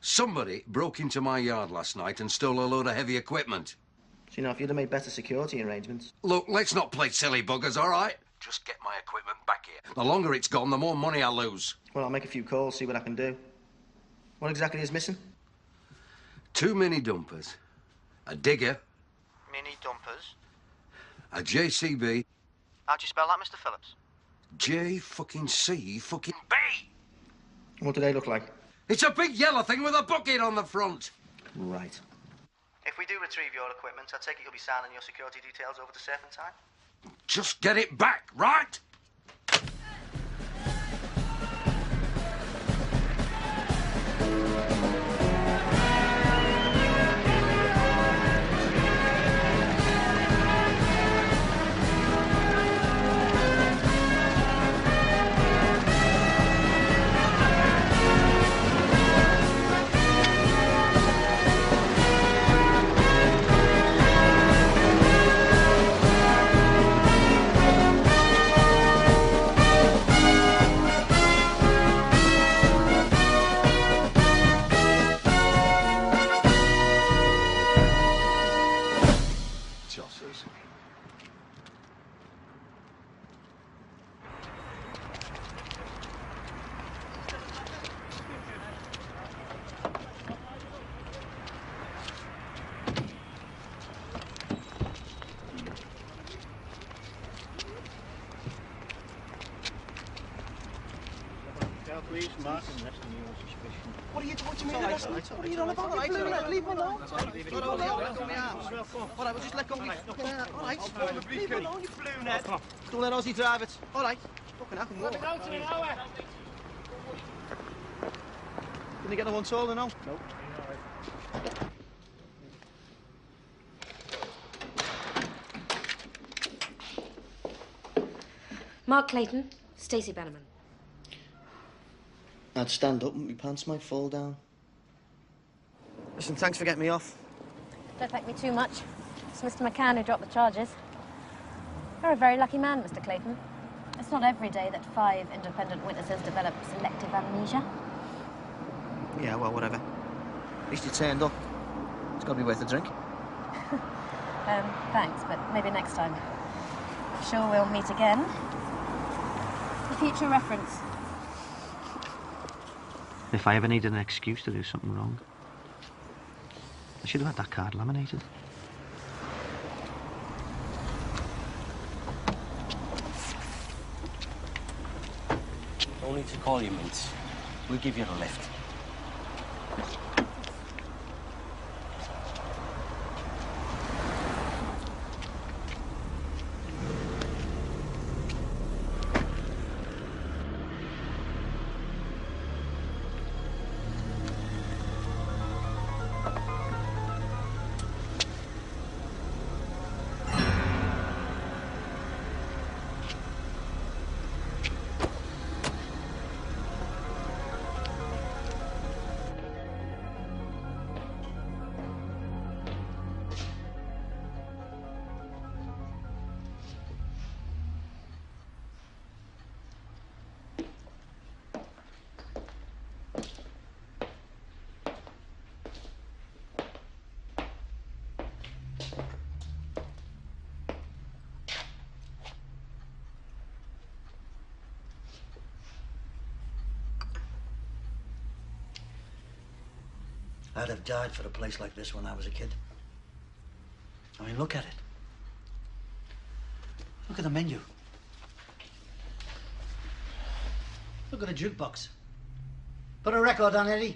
V: Somebody broke into my yard last night and stole a load of heavy equipment.
C: So, you know, if you'd have made better security arrangements.
V: Look, let's not play silly buggers, all right? Just get my equipment back here. The longer it's gone, the more money I lose.
C: Well, I'll make a few calls, see what I can do. What exactly is missing?
V: 2 mini dumpers, a digger,
A: Mini dumpers.
V: a JCB,
A: How'd you spell that, Mr. Phillips?
V: J-fucking-C-fucking-B.
C: What do they look like?
V: It's a big yellow thing with a bucket on the front.
C: Right.
A: If we do retrieve your equipment, I take it you'll be signing your security details over to Safe and Time?
V: Just get it back, right?
J: Please, Mark, and rest of your suspicion.
C: What do you mean arrest me? What are you on about? Leave me alone. Leave me alone. Let go my arms. All right, well, just let go of me. All right. Leave me alone, you blue net. Don't let Ozzy drive it. All right. Fucking hell, I can walk. Didn't he get the one taller, no? Nope.
D: Mark Clayton, Stacey Bannerman.
C: I'd stand up and my pants might fall down. Listen, thanks for getting me off.
D: Don't thank me too much. It's Mr. McCann who dropped the charges. You're a very lucky man, Mr. Clayton. It's not every day that 5 independent witnesses develop selective amnesia.
C: Yeah, well, whatever. At least you turned up. It's got to be worth a drink.
D: Thanks, but maybe next time. I'm sure we'll meet again. For future reference.
A: If I ever needed an excuse to do something wrong, I should have had that card laminated.
K: Only to call you, mates. We'll give you a lift. I'd have died for a place like this when I was a kid. I mean, look at it. Look at the menu. Look at the jukebox. Put a record on, Eddie.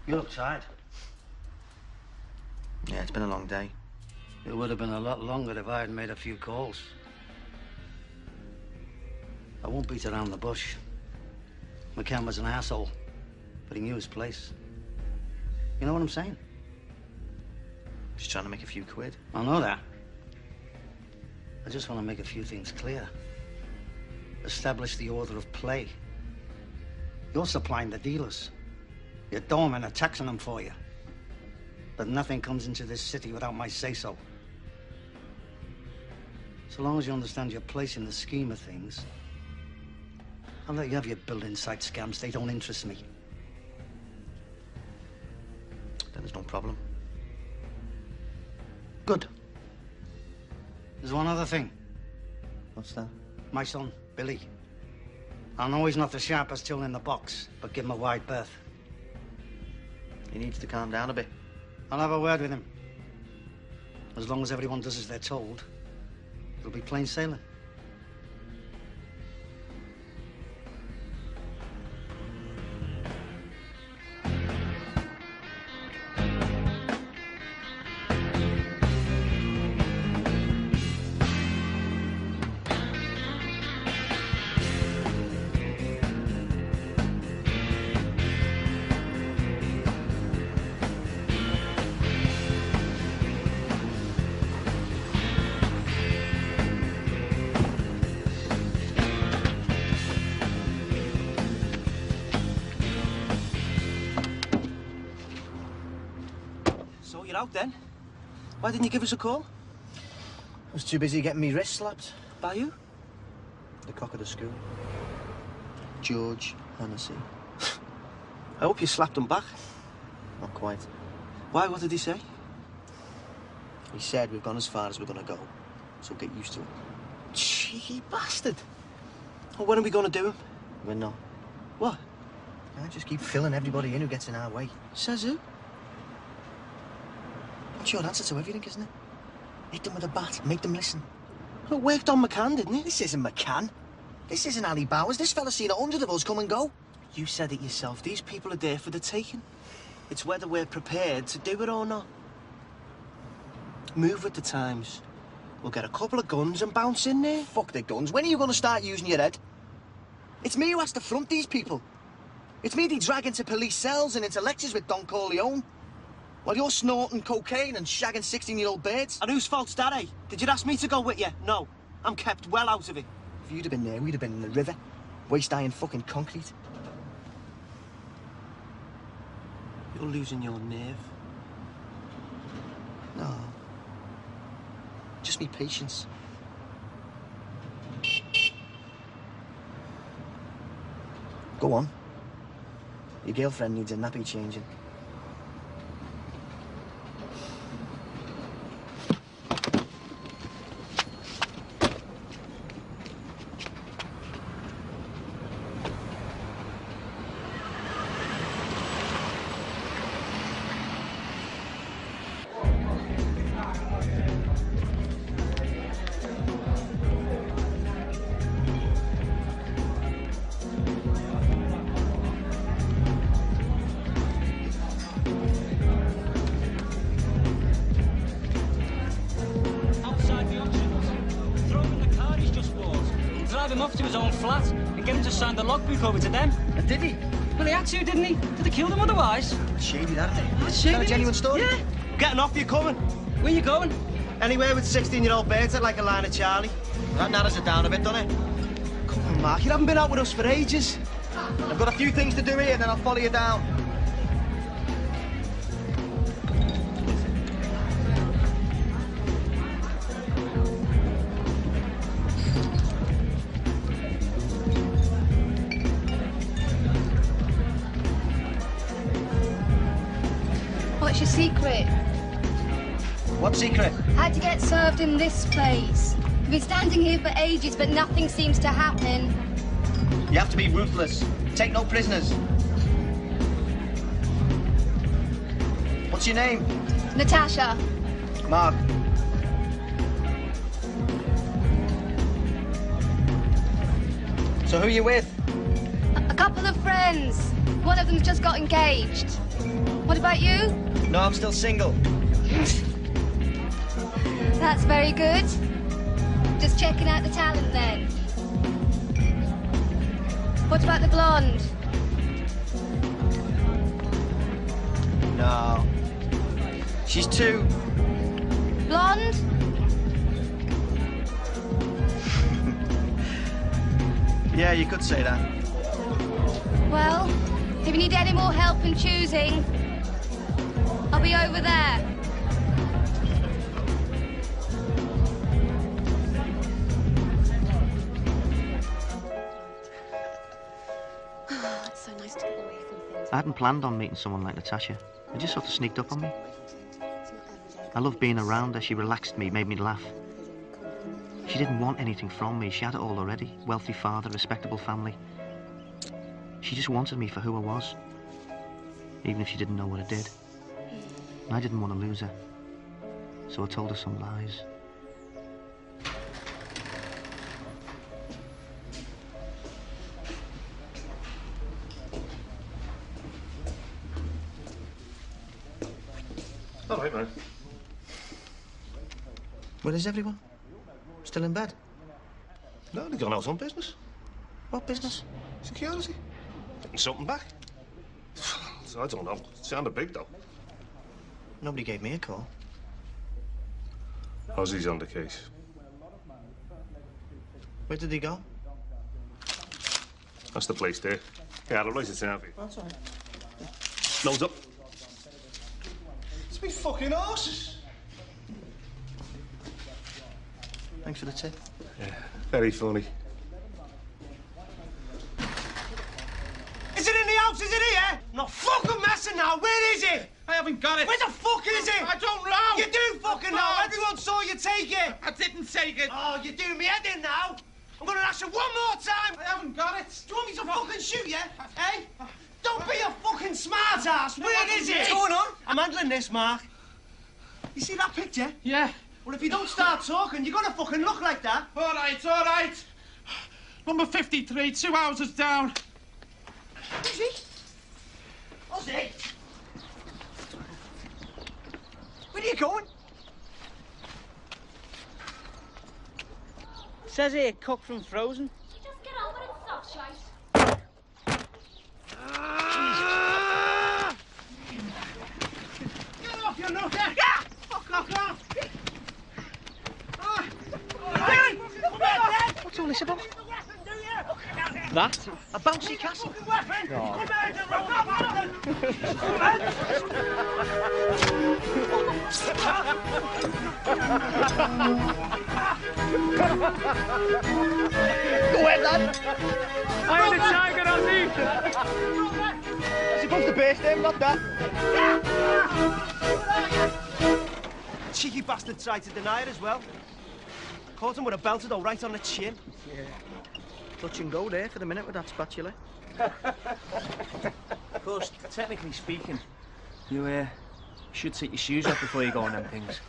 K: You look tired.
C: Yeah, it's been a long day.
K: It would have been a lot longer if I had made a few calls. I won't beat around the bush. McCann was an asshole, but he knew his place. You know what I'm saying?
C: Just trying to make a few quid.
K: I know that. I just want to make a few things clear. Establish the order of play. You're supplying the dealers. You're dormant and taxing them for you. But nothing comes into this city without my say-so. So long as you understand your place in the scheme of things, I'll let you have your building site scams. They don't interest me.
A: Then there's no problem.
K: Good. There's one other thing.
A: What's that?
K: My son, Billy. I know he's not the sharpest tool in the box, but give him a wide berth.
A: He needs to calm down a bit.
K: I'll have a word with him. As long as everyone does as they're told, it'll be plain sailing.
N: So you're out then? Why didn't you give us a call?
U: I was too busy getting me wrist slapped.
N: By you?
U: The cock of the school. George Hennessy.
N: I hope you slapped him back.
U: Not quite.
N: Why? What did he say?
U: He said we've gone as far as we're gonna go, so get used to it.
N: Cheeky bastard. Well, when are we gonna do him?
U: We're not.
N: What?
U: I just keep filling everybody in who gets in our way.
N: Says who?
U: That's your answer to everything, isn't it? Hit them with a bat, make them listen.
N: Well, it worked on McCann, didn't it?
U: This isn't McCann. This isn't Ali Bowers. This fella's seen 100 of us come and go.
N: You said it yourself. These people are there for the taking. It's whether we're prepared to do it or not. Move with the times. We'll get a couple of guns and bounce in there.
U: Fuck the guns. When are you going to start using your head? It's me who has to front these people. It's me they drag into police cells and into lectures with Don Corleone. While you're snorting cocaine and shagging 16-year-old birds.
N: And whose fault's that, eh? Did you ask me to go with you? No. I'm kept well out of it.
U: If you'd have been there, we'd have been in the river. Waist-high fucking concrete.
N: You're losing your nerve.
U: No. Just me patience. Go on. Your girlfriend needs a nappy changing.
B: Signed the logbook over to them.
U: And did he?
B: Well, he had to, didn't he? Did they kill them otherwise?
U: Shady, that, isn't it?
B: That's shady.
U: Is that a genuine story?
B: Yeah.
N: Getting off, you coming?
B: Where you going?
N: Anywhere with 16-year-old birds that like a line of Charlie.
U: That narrows it down a bit, doesn't it?
N: Come on, Mark, you haven't been out with us for ages.
U: I've got a few things to do here, and then I'll follow you down.
T: What's your secret?
U: What secret?
T: How'd you get served in this place? You've been standing here for ages, but nothing seems to happen.
U: You have to be ruthless. Take no prisoners. What's your name?
T: Natasha.
U: Mark. So who are you with?
T: A couple of friends. One of them's just got engaged. What about you?
U: No, I'm still single.
T: That's very good. Just checking out the talent then. What about the blonde?
U: No. She's too...
T: Blonde?
U: Yeah, you could say that.
T: Well, if you need any more help in choosing, I'll be over there.
A: I hadn't planned on meeting someone like Natasha. It just sort of sneaked up on me. I loved being around her. She relaxed me, made me laugh. She didn't want anything from me. She had it all already. Wealthy father, respectable family. She just wanted me for who I was, even if she didn't know what I did. And I didn't want to lose her, so I told her some lies.
O: All right, man.
A: Where is everyone? Still in bed?
O: No, they've gone out on business.
A: What business?
O: Security. Getting something back. I don't know. It sounded big, though.
A: Nobody gave me a call.
O: Ozzy's on the case.
A: Where did he go?
O: That's the place there. Yeah, I'll write it down for you.
A: That's all right.
O: Loads up.
C: It's me fucking horses.
A: Thanks for the tip.
O: Yeah, very funny.
C: Is it in the house? Is it here? No fucking messing now. Where is it?
J: I haven't got it.
C: Where the fuck is it?
J: I don't know.
C: You do fucking know. Everyone saw you take it.
J: I didn't take it.
C: Oh, you're doing me head in now. I'm gonna ask you one more time.
J: I haven't got it.
C: Do you want me to fucking shoot you? Hey? Don't be a fucking smart ass. Where is it?
J: What's
C: going on? I'm handling this, Mark. You see that picture?
J: Yeah.
C: Well, if you don't start talking, you're gonna fucking look like that.
J: All right, all right. Number 53, 2 houses down.
C: Ozzy? Ozzy? Where are you going?
N: Says here, cooked from frozen.
T: Just get over it, stop, shite.
C: Get off, you nutter! Yeah! Fuck off!
A: What's all this about?
N: That?
A: A bouncy castle?
C: Go ahead, lad!
N: I am the tiger, Ozzy!
C: You're supposed to base them, not that. Cheeky bastard tried to deny it as well. Caught him with a belter though, right on the chin.
A: Yeah. Touch and go there for the minute with that spatula.
N: Of course, technically speaking, you should take your shoes off before you go on them things.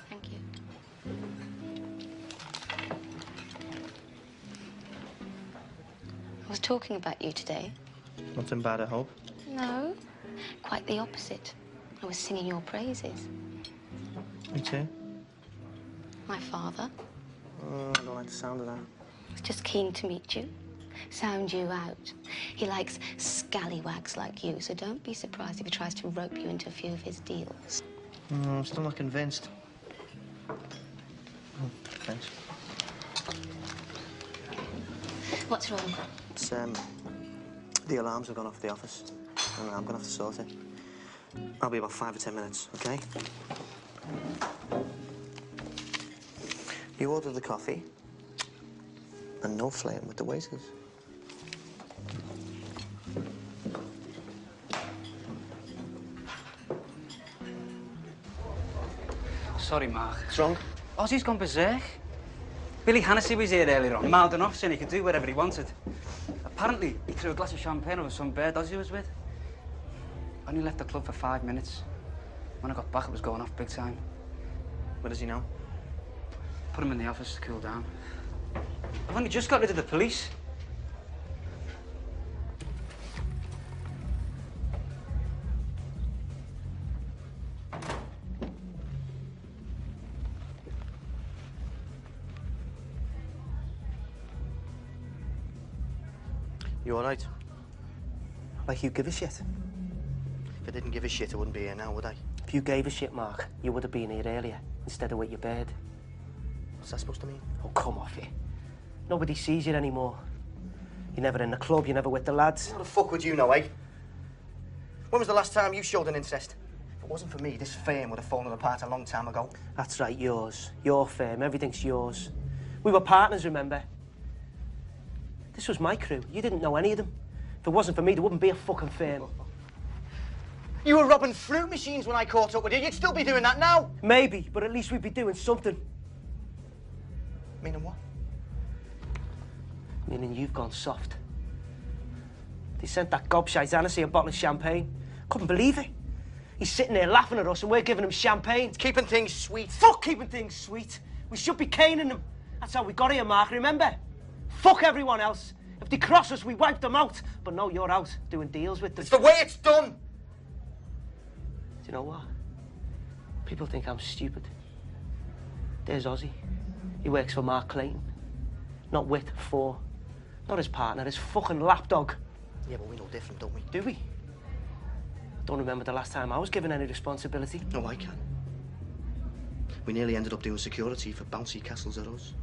T: Thank you. I was talking about you today.
A: Nothing bad, I hope.
T: No, quite the opposite. I was singing your praises.
A: Me too.
T: My father
A: Oh, I don't like the sound of that.
T: was just keen to meet you, sound you out. He likes scallywags like you, so don't be surprised if he tries to rope you into a few of his deals.
A: I'm still not convinced. Oh, thanks.
T: What's wrong?
A: It's, the alarms have gone off the office, and I'm gonna have to sort it. I'll be about 5 or 10 minutes, okay? You order the coffee, and no flirting with the waiters.
Q: Sorry, Mark.
A: What's wrong?
Q: Ozzy's gone berserk. Billy Hannessy was here earlier on, mouthed enough saying he could do whatever he wanted. Apparently, he threw a glass of champagne over some bird Ozzy was with. Only left the club for 5 minutes. When I got back, it was going off big time.
A: Where does he now?
Q: Put him in the office to cool down. I've only just got rid of the police.
A: You all right? Like you give a shit? If I didn't give a shit, I wouldn't be here now, would I?
N: If you gave a shit, Mark, you would have been here earlier instead of with your bird.
A: What's that supposed to mean?
N: Oh, come off it. Nobody sees you anymore. You're never in the club, you're never with the lads.
A: What the fuck would you know, eh? When was the last time you showed an interest?
U: it wasn't for me, this firm would have fallen apart a long time ago.
N: That's right, yours. Your firm. Everything's yours. We were partners, remember? This was my crew. You didn't know any of them. If it wasn't for me, there wouldn't be a fucking firm.
U: You were robbing fruit machines when I caught up with you. You'd still be doing that now.
N: Maybe, but at least we'd be doing something.
U: Meaning what?
N: Meaning you've gone soft. They sent that gobshite Hennessy a bottle of champagne. Couldn't believe it. He's sitting there laughing at us and we're giving him champagne.
U: It's keeping things sweet.
N: Fuck keeping things sweet. We should be caning them. That's how we got here, Mark, remember? Fuck everyone else. If they cross us, we wipe them out. But no, you're out doing deals with them.
U: It's the way it's done.
N: Do you know what? People think I'm stupid. There's Ozzy. He works for Mark Clayton. Not with, for. Not his partner, his fucking lapdog.
U: Yeah, but we know different, don't we?
N: Do we? I don't remember the last time I was given any responsibility.
U: No, I can. We nearly ended up doing security for bouncy castles at us.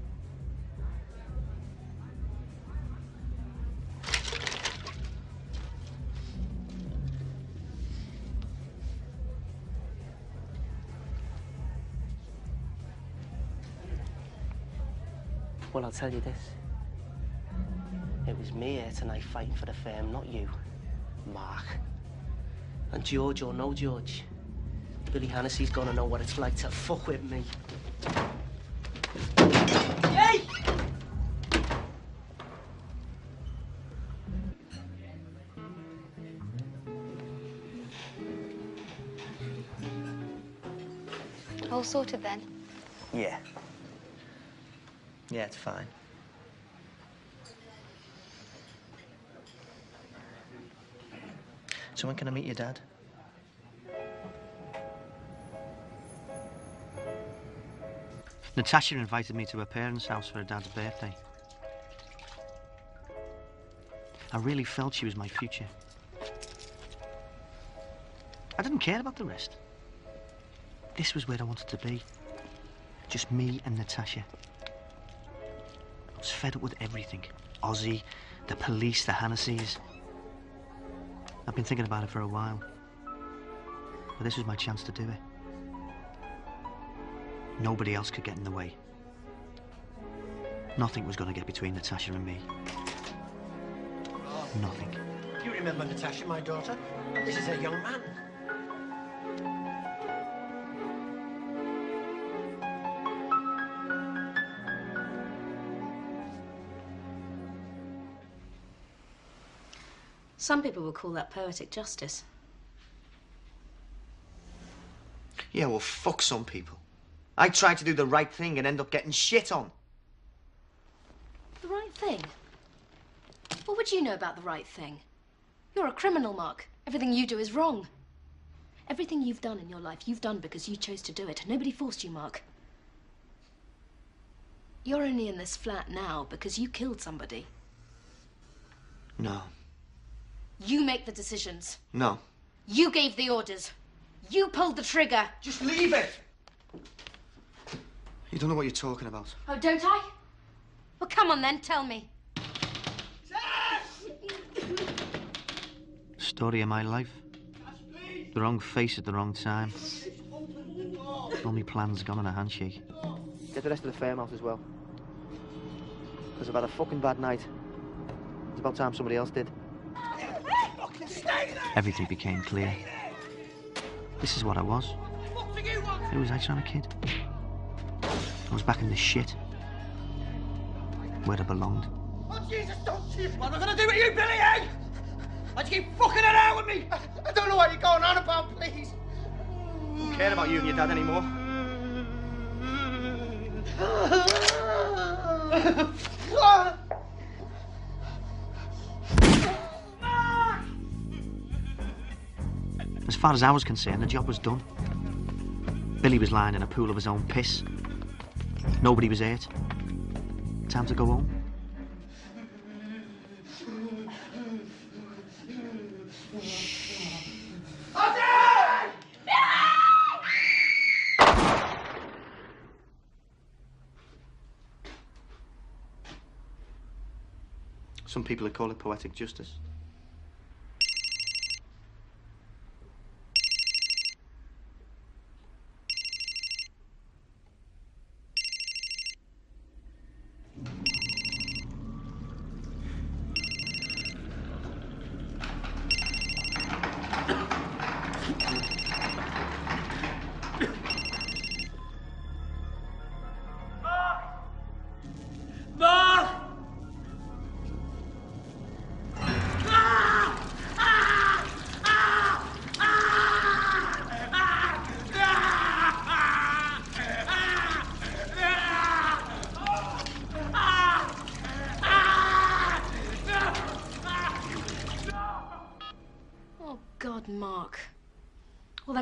N: Well, I'll tell you this. It was me here tonight fighting for the firm, not you, Mark. And George or no George, Billy Hennessy's gonna know what it's like to fuck with me. Hey!
T: All sorted then?
U: Yeah. Yeah, it's fine. So when can I meet your dad? Natasha invited me to her parents' house for her dad's birthday. I really felt she was my future. I didn't care about the rest. This was where I wanted to be. Just me and Natasha. I was fed up with everything. Ozzy, the police, the Hennessy's. I've been thinking about it for a while. But this was my chance to do it. Nobody else could get in the way. Nothing was going to get between Natasha and me. Nothing.
N: You remember Natasha, my daughter? This is a young man.
D: Some people would call that poetic justice.
U: Yeah, well, fuck some people. I tried to do the right thing and end up getting shit on.
D: The right thing? What would you know about the right thing? You're a criminal, Mark. Everything you do is wrong. Everything you've done in your life, you've done because you chose to do it. Nobody forced you, Mark. You're only in this flat now because you killed somebody.
U: No.
D: You make the decisions.
U: No.
D: You gave the orders. You pulled the trigger.
U: Just leave it! You don't know what you're talking about.
D: Oh, don't I? Well, come on then, tell me.
A: Story of my life. The wrong face at the wrong time. All my plans gone in a handshake. Get the rest of the firm out as well. Because I've had a fucking bad night. It's about time somebody else did. Everything became clear. This is what I was. Who was I trying to kid? I was back in the shit. Where I belonged.
N: Oh, Jesus, don't you! What am I gonna do with you, Billy, eh? Why'd you keep fucking around with me? I don't know what you're going on about, please.
U: I don't care about you and your dad anymore. As far as I was concerned, the job was done. Billy was lying in a pool of his own piss. Nobody was hurt. Time to go home. Some people would call it poetic justice.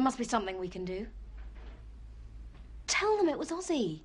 D: must be something we can do. Tell them it was Ozzy.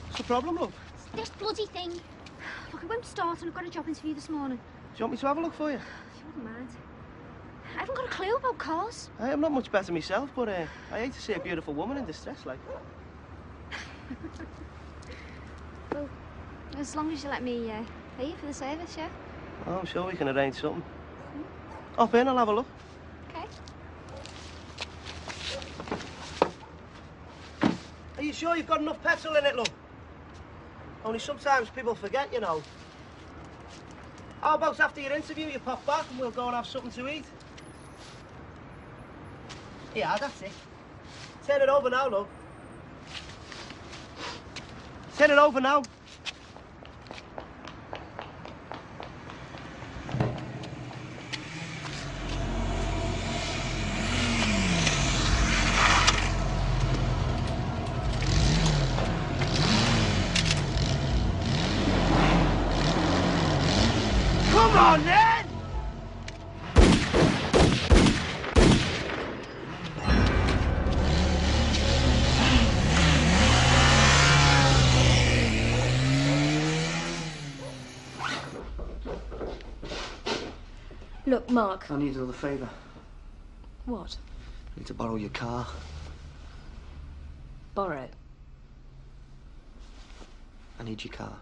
C: What's the problem, love?
E: This bloody thing. Look, it won't start and I've got a job interview this morning.
C: Do you want me to have a look for you?
E: If you wouldn't mind. I haven't got a clue about cars.
C: I'm not much better myself, but I hate to see a beautiful woman in distress like
E: Well, as long as you let me pay you for the service, yeah?
C: Oh, I'm sure we can arrange something. Hop in, I'll have a look.
E: Okay.
C: Are you sure you've got enough petrol in it, love? Only sometimes people forget, you know. How about after your interview you pop back and we'll go and have something to eat? Yeah, that's it. Turn it over now, love. Turn it over now. Come on, then!
D: Look, Mark.
C: I need another favour.
D: What?
C: I need to borrow your car.
D: Borrow?
C: I need your car.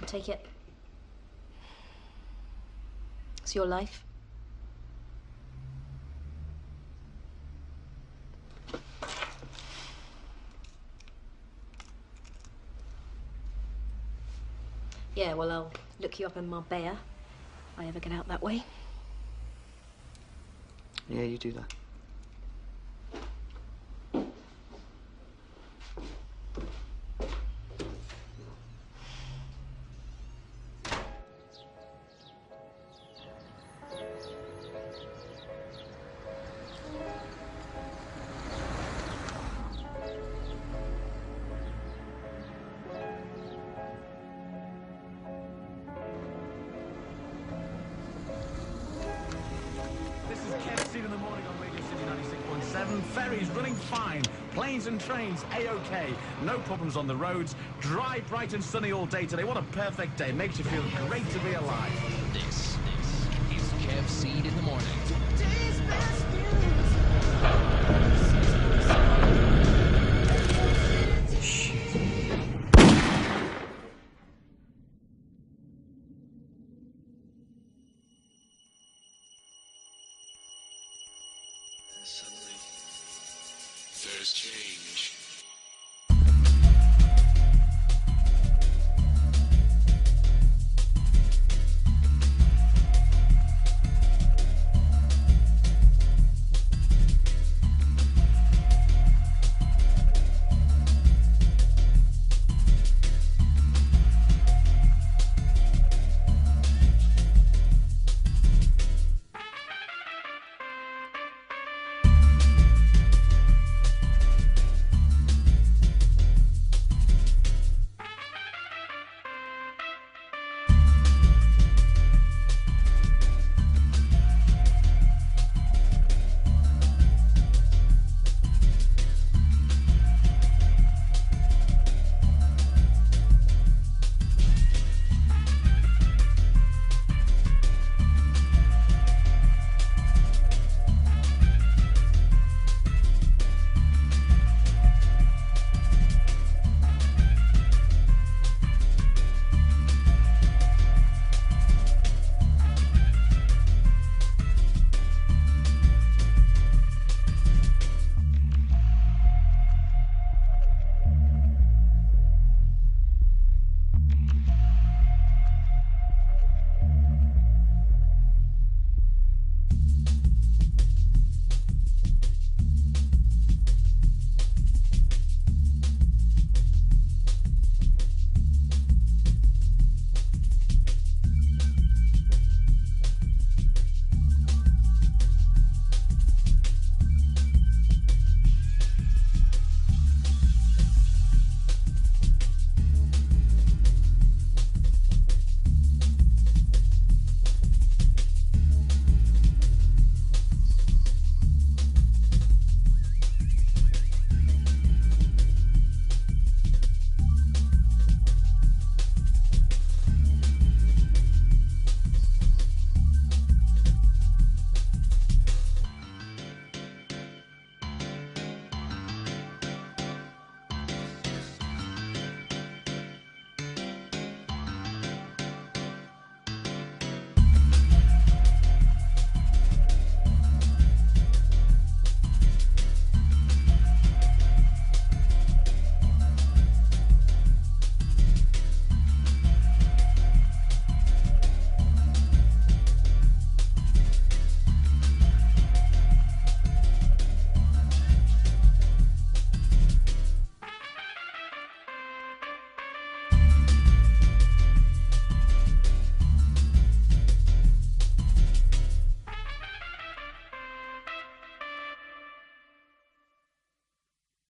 D: Take it. It's your life. Yeah, well, I'll look you up in Marbella if I ever get out that way.
C: Yeah, you do that.
W: In the morning on Radio City 96.7. Ferries running fine. Planes and trains A-OK. No problems on the roads. Dry, bright and sunny all day today. What a perfect day. Makes you feel great to be alive.
X: This is Kev Seed in the morning.
G: Suddenly, there's change.